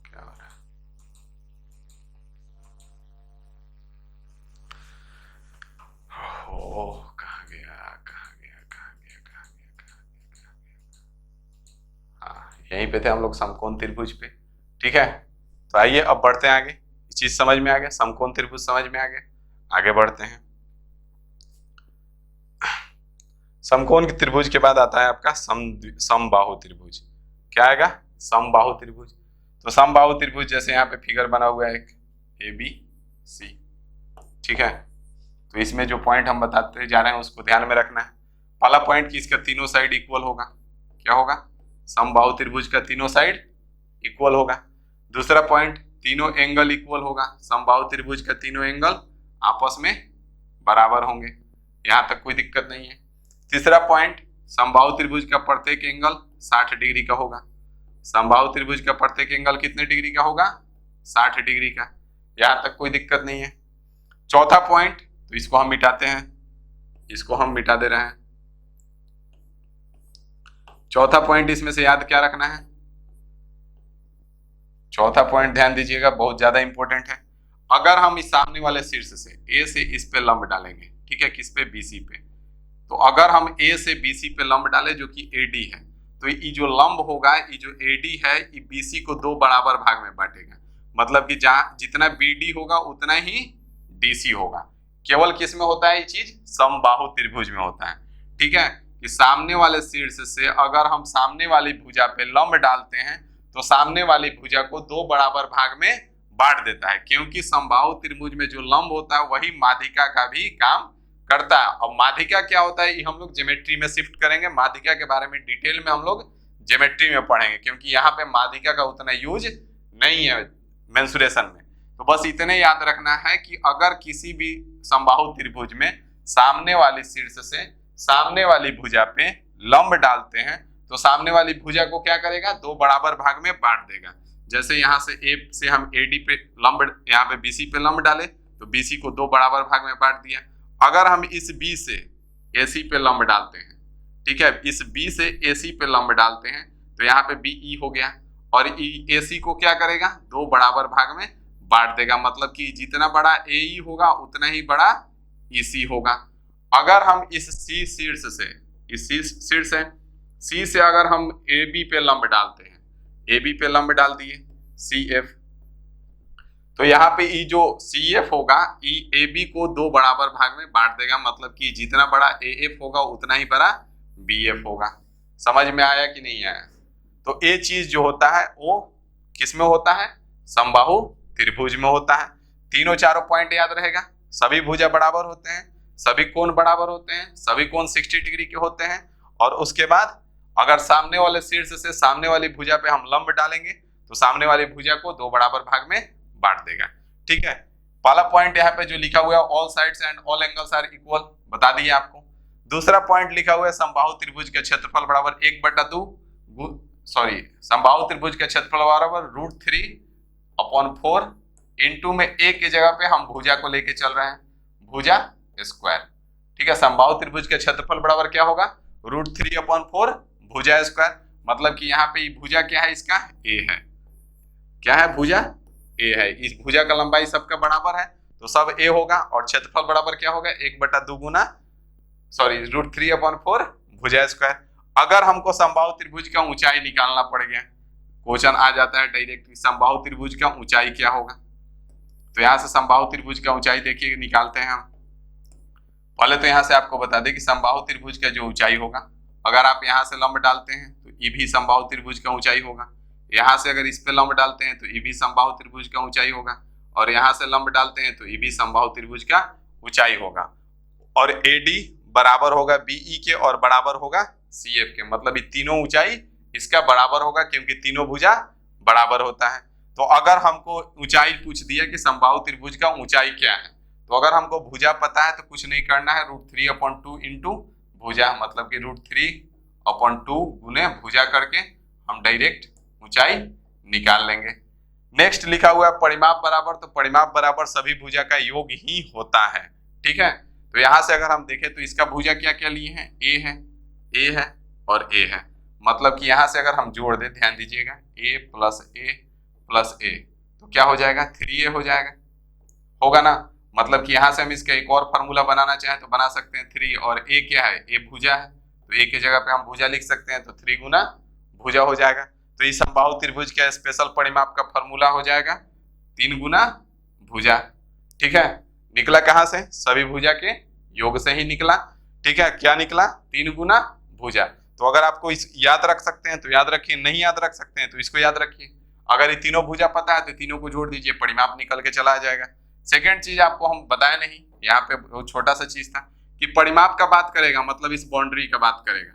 S1: क्या हो रहा है, कहाँ गया, कहाँ गया, कहाँ गया, कहाँ गया, कहाँ गया। यहीं पे थे हम लोग समकोण त्रिभुज पे। ठीक है, तो आइए अब बढ़ते हैं आगे। ये चीज समझ में आ गया, समकोण त्रिभुज समझ में आ गया, आगे बढ़ते हैं। समकोण त्रिभुज के बाद आता है आपका समबाहु त्रिभुज। क्या आएगा? समबाहु त्रिभुज। तो समबाहु त्रिभुज जैसे यहाँ पे फिगर बना हुआ है एक ABC। ठीक है, तो इसमें जो पॉइंट हम बताते जा रहे हैं उसको ध्यान में रखना है। पहला पॉइंट कि इसका तीनों साइड इक्वल होगा। क्या होगा? समबाहु त्रिभुज का तीनों साइड इक्वल होगा। दूसरा पॉइंट, तीनों एंगल इक्वल होगा। समबाहु त्रिभुज का तीनों एंगल आपस में बराबर होंगे, यहां तक कोई दिक्कत नहीं है। तीसरा पॉइंट, समबाहु त्रिभुज का प्रत्येक एंगल 60 डिग्री का होगा। समबाहु त्रिभुज का प्रत्येक एंगल कितने डिग्री का होगा? 60 डिग्री का, यहां तक कोई दिक्कत नहीं है। चौथा पॉइंट, तो इसको हम मिटाते हैं, इसको हम मिटा दे रहे हैं। चौथा पॉइंट इसमें से याद क्या रखना है? चौथा पॉइंट ध्यान दीजिएगा, बहुत ज्यादा इंपॉर्टेंट है। अगर हम इस सामने वाले शीर्ष से ए से इस पे लंब डालेंगे, ठीक है, किस पे? BC पे। तो अगर हम A से BC पे लंब डालें जो कि AD है, तो ये जो लंब होगा, ये जो AD है, ये BC को दो बराबर भाग में बांटेगा। मतलब कि जहां जितना BD होगा उतना ही DC होगा। केवल किस में होता है ये चीज? समबाहु त्रिभुज में होता है। ठीक है, कि सामने वाले शीर्ष से अगर हम सामने वाली भुजा पे लंब डालते हैं तो सामने वाली भुजा को दो बराबर भाग में बांट देता है, क्योंकि समबाहु त्रिभुज में जो लंब होता है वही माध्यिका का भी काम करता है। और माध्यिका क्या होता है ये हम लोग ज्योमेट्री में शिफ्ट करेंगे। माध्यिका के बारे में डिटेल में हम लोग ज्योमेट्री में पढ़ेंगे, क्योंकि यहाँ पे माध्यिका का उतना यूज नहीं है मेंसुरेशन में। तो बस इतने याद रखना है कि अगर किसी भी समबाहु त्रिभुज में सामने वाली शीर्ष से सामने वाली भुजा पे लंब डालते हैं तो सामने वाली भुजा को क्या करेगा? दो बराबर भाग में बांट देगा। जैसे यहाँ से A से हम AD पे लंब, यहाँ पे BC पे लंब डाले तो BC को दो बराबर भाग में बांट दिया। अगर हम इस B से AC पे लंब डालते हैं, ठीक है, इस B से AC पे लंब डालते हैं तो यहाँ पे BE हो गया, और AC को क्या करेगा? दो बराबर भाग में बांट देगा। मतलब कि जितना बड़ा AE होगा उतना ही बड़ा EC होगा। अगर हम इस C शीर्ष से, इस शीर्ष है C से अगर हम AB पे लंब डालते हैं, AB पे लंब डाल दिए CF, तो यहाँ पे ये जो CF होगा ये AB को दो बराबर भाग में बांट देगा। मतलब कि जितना बड़ा AF होगा उतना ही बड़ा BF होगा। समझ में आया कि नहीं आया? तो ये चीज जो होता है वो किस में होता है? समबाहु त्रिभुज में होता है। तीनों चारों पॉइंट याद रहेगा। सभी भुजा बराबर होते हैं, सभी कोण बराबर होते हैं, सभी कोण 60 डिग्री के होते हैं। और उसके बाद अगर सामने वाले शीर्ष से सामने वाली भुजा पे हम लंब डालेंगे तो सामने वाली भुजा को दो बराबर भाग में बांट देगा। ठीक है, पहला पॉइंट यहाँ पे जो लिखा हुआ है all sides and all angles are equal, बता दिए आपको। दूसरा पॉइंट लिखा हुआ है समबाहु त्रिभुज का क्षेत्रफल बराबर 1/2, सॉरी, समबाहु त्रिभुज का क्षेत्रफल बराबर √3/4। इनटू में A की जगह पे हम भुजा को लेके चल रहे हैं, भुजा स्क्वायर। ठीक है, समबाहु त्रिभुज का क्षेत्रफल बराबर क्या होगा? √3/4 भुजा स्क्वायर। मतलब कि यहाँ पे भुजा क्या है? इसका A है। क्या है? भुजा A है। इस भुजा का लंबाई सबका बराबर है तो सब A होगा, और क्षेत्रफल बराबर क्या होगा? 1/2 गुना, सॉरी, √3/4 भुजा स्क्वायर। अगर हमको समबाहु त्रिभुज का ऊंचाई निकालना पड़ गया, क्वेश्चन आ जाता है डायरेक्ट, समबाहु त्रिभुज का ऊंचाई क्या होगा? तो यहाँ से समबाहु त्रिभुज का ऊंचाई देखिए निकालते हैं हम। पहले तो यहाँ से आपको बता दें कि समबाहु त्रिभुज का जो ऊंचाई होगा, अगर आप यहाँ से लंब डालते हैं तो ये भी समबाहु त्रिभुज का ऊंचाई होगा। यहाँ से अगर इस पे लंब डालते हैं तो ये भी समबाहु त्रिभुज का ऊंचाई होगा, और यहाँ से लंब डालते हैं तो ये भी समबाहु त्रिभुज का ऊंचाई होगा। और AD बराबर होगा BE के और बराबर होगा CF के। मतलब ये तीनों ऊंचाई इसका बराबर होगा, क्योंकि तीनों भुजा बराबर होता है। तो अगर हमको ऊंचाई पूछ दिया कि समबाहु त्रिभुज का ऊंचाई क्या है, तो अगर हमको भुजा पता है तो कुछ नहीं करना है, √3/2 इंटू भुजा, मतलब कि √3/2 गुने भुजा करके हम डायरेक्ट ऊंचाई निकाल लेंगे। नेक्स्ट लिखा हुआ है परिमाप बराबर, तो परिमाप बराबर सभी भुजा का योग ही होता है। ठीक है, तो यहाँ से अगर हम देखें तो इसका भुजा क्या क्या लिए हैं? A है, A है और A है। मतलब कि यहाँ से अगर हम जोड़ दें, ध्यान दीजिएगा, A प्लस A तो क्या हो जाएगा? 3A हो जाएगा, होगा ना। मतलब कि यहाँ से हम इसका एक और फार्मूला बनाना चाहें तो बना सकते हैं। 3 और A क्या है? A भुजा है, तो A की जगह पे हम भुजा लिख सकते हैं, तो 3 गुना भुजा हो जाएगा। तो तो इस समबाहु त्रिभुज का स्पेशल परिमाप का फॉर्मूला हो जाएगा 3 गुना भुजा। ठीक है, निकला कहां से? सभी भुजा के योग से ही निकला। ठीक है, क्या निकला? 3 गुना भुजा। तो अगर आपको इस याद रख सकते हैं तो याद रखिए, नहीं याद रख सकते हैं तो इसको याद रखिए। अगर ये तीनों भुजा पता है तो तीनों को जोड़ दीजिए, परिमाप निकल के चला जाएगा। सेकेंड चीज आपको हम बताए नहीं, यहाँ पे वो छोटा सा चीज था कि परिमाप का बात करेगा मतलब इस बाउंड्री का बात करेगा।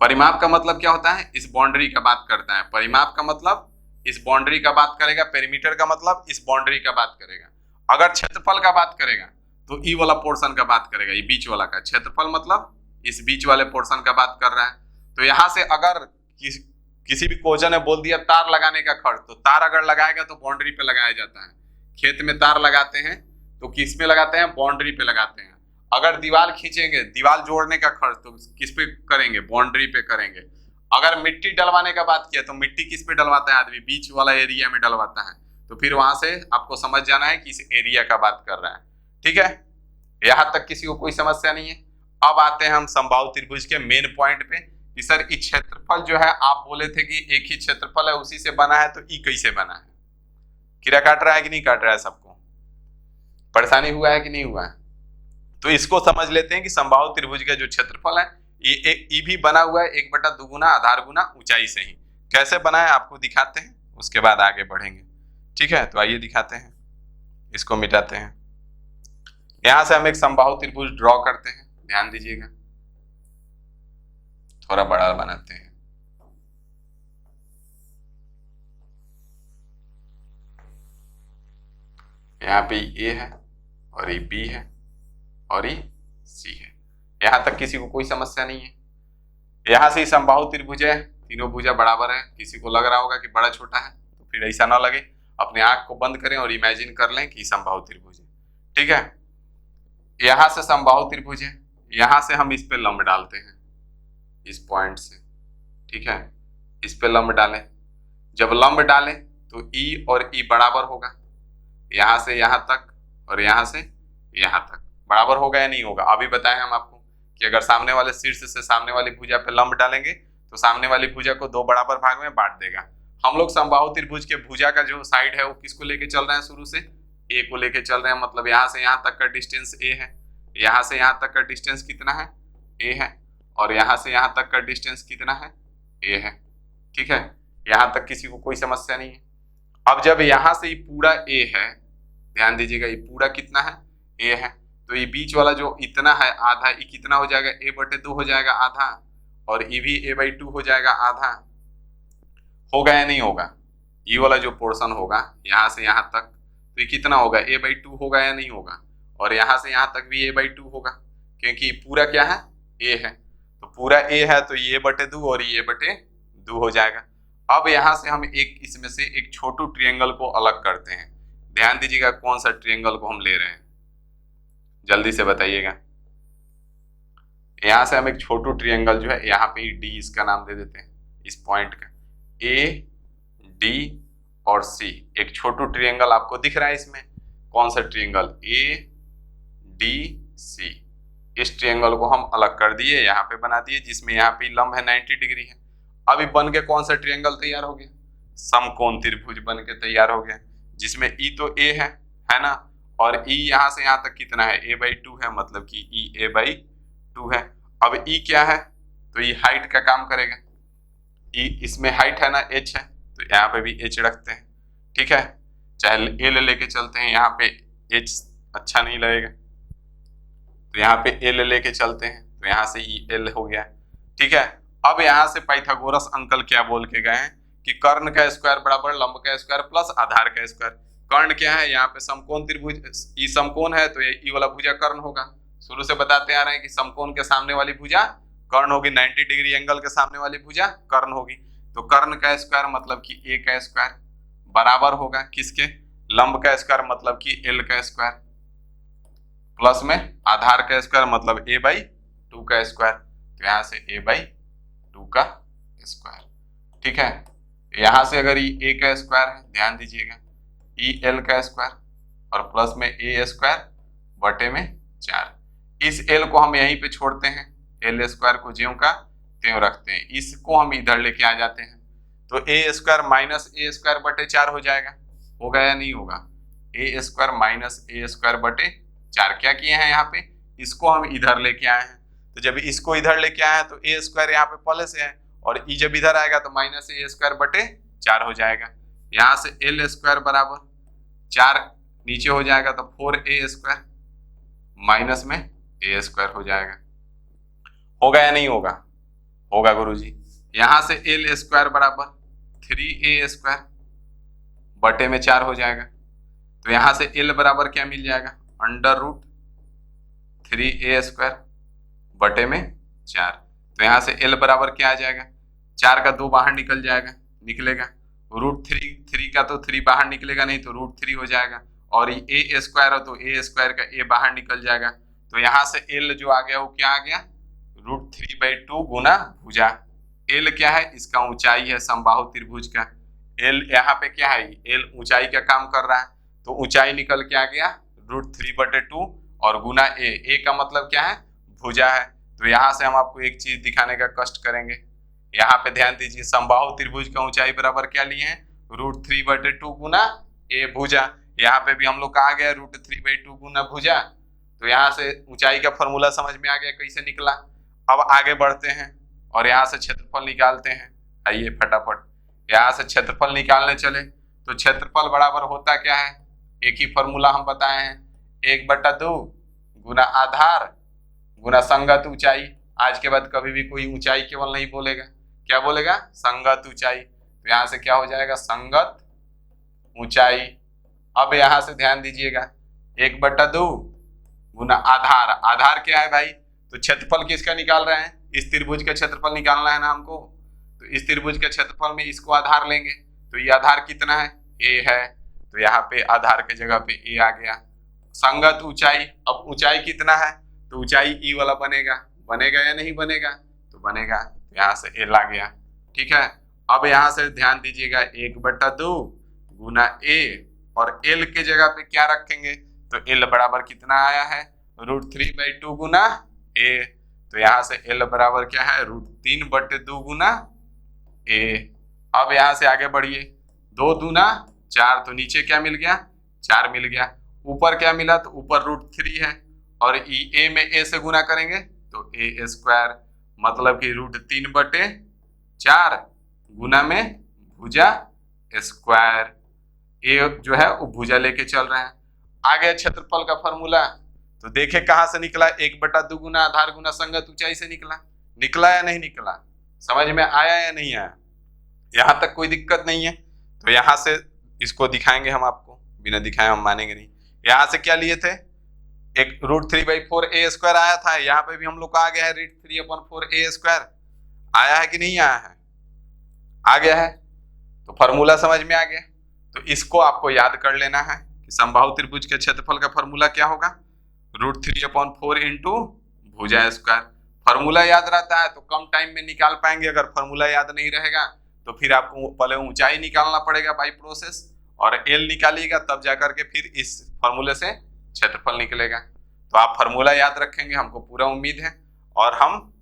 S1: परिमाप का मतलब क्या होता है? इस बाउंड्री का बात करता है। परिमाप का मतलब इस बाउंड्री का बात करेगा, पेरीमीटर का मतलब इस बाउंड्री का बात करेगा। अगर क्षेत्रफल का बात करेगा तो ई वाला पोर्शन का बात करेगा, ये बीच वाला का। क्षेत्रफल मतलब इस बीच वाले पोर्शन का बात कर रहा है। तो यहां से अगर किसी भी क्वेश्चन ने बोल दिया तार लगाने का खर्च, तो तार अगर लगाएगा तो बाउंड्री पे लगाया जाता है। खेत में तार लगाते हैं तो किस पे लगाते हैं? बाउंड्री पे लगाते हैं। अगर दीवार खींचेंगे, दीवार जोड़ने का खर्च तो किस पे करेंगे? बाउंड्री पे करेंगे। अगर मिट्टी डलवाने का बात किया तो मिट्टी किस पे डलवाता है आदमी? बीच वाला एरिया में डलवाता है। तो फिर वहां से आपको समझ जाना है कि इस एरिया का बात कर रहा है। ठीक है, यहां तक किसी को कोई समस्या नहीं है। अब आते हैं हम समबाहु त्रिभुज के मेन पॉइंट पे कि सर ई क्षेत्रफल जो है, आप बोले थे कि एक ही क्षेत्रफल है उसी से बना है, तो ई कैसे बना है? कीड़ा काट रहा है कि नहीं काट रहा है? सबको परेशानी हुआ है कि नहीं हुआ है? तो इसको समझ लेते हैं कि समबाहु त्रिभुज का जो क्षेत्रफल है ये भी बना हुआ है 1/2 गुना आधार गुना ऊंचाई से ही। कैसे बना है आपको दिखाते हैं, उसके बाद आगे बढ़ेंगे। ठीक है, तो आइए दिखाते हैं, इसको मिटाते हैं। यहां से हम एक समबाहु त्रिभुज ड्रॉ करते हैं, ध्यान दीजिएगा, थोड़ा बड़ा बनाते हैं। यहाँ पे ए है और ये बी है और ये सी है। यहां तक किसी को कोई समस्या नहीं है। यहां से समबाहु त्रिभुज है, तीनों भुजा बराबर है। किसी को लग रहा होगा कि बड़ा छोटा है, तो फिर ऐसा ना लगे, अपने आंख को बंद करें और इमेजिन कर लें कि समबाहु त्रिभुज है। ठीक है, यहां से समबाहु त्रिभुज है, यहां से हम इस पे लंब डालते हैं, इस पॉइंट से। ठीक है, इस पे लंब डालें। जब लंब डालें तो ई और ई बराबर होगा, यहां से यहां तक और यहां से यहां तक बराबर होगा या नहीं होगा? अभी बताएं हम आपको कि अगर सामने वाले शीर्ष से सामने वाली भुजा पे लंब डालेंगे तो सामने वाली भुजा को 2 बराबर भाग में बांट देगा। हम लोग समबाहु त्रिभुज के भुजा का जो साइड है वो किसको लेके चल रहे हैं? शुरू से ए को लेके चल रहे हैं। मतलब यहां से यहां तक का डिस्टेंस ए है, यहां से यहां तक का डिस्टेंस कितना है? ए है। और यहां से यहां तक का डिस्टेंस कितना है? ए है। ठीक है, यहां तक किसी को कोई समस्या नहीं है। अब जब यहां से ये पूरा ए है, ध्यान दीजिएगा, ये पूरा कितना है? ए है। तो ये बीच वाला जो इतना है आधा, ये कितना हो जाएगा? a/2 हो जाएगा आधा, और ये भी a/2 हो जाएगा आधा। होगा या नहीं होगा? ये वाला जो पोर्शन होगा यहाँ से यहाँ तक, तो ये कितना होगा? a/2 होगा या नहीं होगा? और यहाँ से यहाँ तक भी a/2 होगा, क्योंकि पूरा क्या है? a है। तो पूरा a है तो ये a/2 और ये a/2 हो जाएगा। अब यहाँ से हम एक इसमें से एक छोटू ट्रायंगल को अलग करते हैं। ध्यान दीजिएगा कौन सा ट्रायंगल को हम ले रहे हैं, जल्दी से बताइएगा। यहां से हम एक छोटू ट्रायंगल जो है, यहाँ पे डी इसका नाम दे देते हैं, इस पॉइंट का ए डी और सी। एक छोटू ट्रायंगल आपको दिख रहा है इसमें, कौन सा ट्रायंगल? A D C. इस ट्रायंगल को हम अलग कर दिए, यहाँ पे बना दिए, जिसमें यहाँ पे लंब है 90 डिग्री है। अभी बन के कौन सा ट्रायंगल तैयार हो गया? समकोण त्रिभुज बन के तैयार हो गया, जिसमें ई तो ए है ना, और ई यहाँ से यहाँ तक कितना है? a/2 है, मतलब कि ई a/2 है। अब ई क्या है? तो ये हाइट का काम करेगा। ई इसमें हाइट है ना, h है, तो यहाँ पे भी h रखते हैं। ठीक है, चाहे l लेके चलते हैं, यहाँ पे h अच्छा नहीं लगेगा, तो यहाँ पे l लेके चलते हैं, तो यहाँ से ई l हो गया। ठीक है, अब यहाँ से पाइथागोरस अंकल क्या बोल के गए हैं कि कर्ण का स्क्वायर बराबर लंब का स्क्वायर प्लस आधार का स्क्वायर। कर्ण क्या है? यहाँ पे समकोण त्रिभुज, ई समकोण है तो ये ई वाला भुजा कर्ण होगा। शुरू से बताते आ रहे हैं कि समकोण के सामने वाली भुजा कर्ण होगी, 90 डिग्री एंगल के सामने वाली भुजा कर्ण होगी। तो कर्ण का स्क्वायर मतलब कि ए का स्क्वायर बराबर होगा किसके? लंब का स्क्वायर मतलब कि एल का स्क्वायर, प्लस में आधार का स्क्वायर मतलब a/2 का स्क्वायर। तो यहाँ से a/2 का स्क्वायर। ठीक है, यहाँ से अगर ये a का स्क्वायर है, ध्यान दीजिएगा, ई एल का स्क्वायर और प्लस में ए स्क्वायर बटे में 4। इस एल को हम यहीं पे छोड़ते हैं, एल स्क्वायर को ज्यों का त्यों रखते हैं। इसको हम इधर लेके आ जाते हैं, तो ए स्क्वायर माइनस ए स्क्वायर बटे 4 हो जाएगा। होगा या नहीं होगा? ए स्क्वायर माइनस ए स्क्वायर बटे 4 क्या किए हैं यहाँ पे, इसको हम इधर लेके आए हैं। तो जब इसको इधर लेके आए हैं तो ए स्क्वायर यहाँ पे पहले से है, और ई जब इधर आएगा तो माइनस ए स्क्वायर बटे 4 हो जाएगा। यहाँ से एल स्क्वायर बराबर 4 नीचे हो जाएगा तो 4a स्क्वायर माइनस में ए स्क्वायर हो जाएगा। होगा या नहीं होगा? होगा गुरुजी। यहाँ से एल स्क्वायर बराबर 3a स्क्वायर बटे में 4 हो जाएगा। तो यहाँ से एल बराबर क्या मिल जाएगा, अंडर रूट 3a स्क्वायर बटे में 4। तो यहाँ से एल बराबर क्या आ जाएगा, 4 का 2 बाहर निकल जाएगा, निकलेगा रूट 3 का तो 3 बाहर निकलेगा नहीं तो रूट 3 हो जाएगा, और ए स्क्वायर हो तो ए स्क्वायर का ए बाहर निकल जाएगा। तो यहाँ से एल जो आ गया वो क्या आ गया, रूट 3/2 गुना भुजा। एल क्या है, इसका ऊंचाई है समबाहु त्रिभुज का। एल यहाँ पे क्या है, एल ऊंचाई का काम कर रहा है, तो ऊंचाई निकल के आ गया रूट 3/2 और गुना ए का मतलब क्या है, भुजा है। तो यहाँ से हम आपको एक चीज दिखाने का कष्ट करेंगे। यहाँ पे ध्यान दीजिए, समबाहु त्रिभुज का ऊंचाई बराबर क्या लिए हैं, रूट 3/2 गुना ए भुजा। यहाँ पे भी हम लोग कहा गया रूट 3/2 गुना भुजा। तो यहाँ से ऊंचाई का फॉर्मूला समझ में आ गया कैसे निकला। अब आगे बढ़ते हैं और यहाँ से क्षेत्रफल निकालते हैं। आइए फटाफट यहाँ से क्षेत्रफल निकालने चले। तो क्षेत्रफल बराबर होता क्या है, एक ही फॉर्मूला हम बताए हैं, 1/2 गुना आधार गुना संगत ऊंचाई। आज के बाद कभी भी कोई ऊंचाई केवल नहीं बोलेगा, क्या बोलेगा, संगत ऊंचाई। तो यहाँ से क्या हो जाएगा, संगत ऊंचाई। अब यहाँ से ध्यान दीजिएगा, 1/2 गुना आधार। आधार क्या है भाई, तो क्षेत्रफल किसका निकाल रहे हैं, इस त्रिभुज का क्षेत्रफल निकालना है ना हमको। तो इस त्रिभुज के क्षेत्रफल में इसको आधार लेंगे, तो ये आधार कितना है, ए है। तो यहाँ पे आधार के जगह पे ए आ गया। संगत ऊंचाई, अब ऊंचाई कितना है, तो ऊंचाई ई वाला बनेगा, बनेगा या नहीं बनेगा, तो बनेगा। तो यहाँ से एल आ गया, ठीक है। अब यहाँ से ध्यान दीजिएगा, 1/2 गुना ए, और एल के जगह पे क्या रखेंगे, तो एल बराबर कितना आया है, रूट 3/2 गुना ए। तो यहाँ से एल बराबर क्या है, रूट 3/2 गुना ए। अब यहाँ से आगे बढ़िए, 2 दूना 4, तो नीचे क्या मिल गया, 4 मिल गया। ऊपर क्या मिला, तो ऊपर रूट 3 है, और ए में ए से गुना करेंगे तो ए स्क्वायर, मतलब कि रूट 3/4 गुना में भुजा स्क्वायर। ए जो है वो भुजा लेके चल रहे हैं। आगे क्षेत्रफल का फॉर्मूला, तो देखे कहाँ से निकला, 1/2 गुना आधार गुना संगत ऊंचाई से निकला। निकला या नहीं निकला, समझ में आया या नहीं आया, यहाँ तक कोई दिक्कत नहीं है। तो यहाँ से इसको दिखाएंगे हम आपको, बिना दिखाए हम मानेंगे नहीं। यहाँ से क्या लिए थे, एक रूट 3/4 ए स्क्वायर आया था, यहाँ पे भी हम लोग को आ गया है रूट 3/4 ए स्क्वायर। आया है कि नहीं आया है, आ गया है। तो फॉर्मूला समझ में आ गया। तो इसको आपको याद कर लेना है कि समबाहु त्रिभुज के क्षेत्रफल का फॉर्मूला क्या होगा, रूट 3/4 इंटू भुजा स्क्वायर। फॉर्मूला याद रहता है तो कम टाइम में निकाल पाएंगे। अगर फॉर्मूला याद नहीं रहेगा तो फिर आपको पहले ऊंचाई निकालना पड़ेगा बाई प्रोसेस, और एल निकालिएगा, तब जाकर के फिर इस फॉर्मूले से क्षेत्रफल निकलेगा। तो आप फॉर्मूला याद रखेंगे, हमको पूरा उम्मीद है। और हम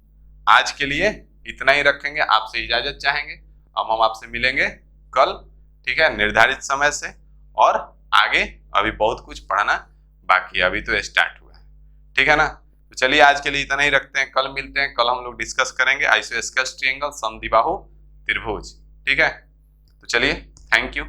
S1: आज के लिए इतना ही रखेंगे, आपसे इजाजत चाहेंगे। अब हम आपसे मिलेंगे कल, ठीक है, निर्धारित समय से। और आगे अभी बहुत कुछ पढ़ना बाकी है, अभी तो स्टार्ट हुआ है, ठीक है ना। तो चलिए आज के लिए इतना ही रखते हैं, कल मिलते हैं। कल हम लोग डिस्कस करेंगे आइसोस्केलस ट्रायंगल समद्विबाहु त्रिभुज, ठीक है। तो चलिए, थैंक यू।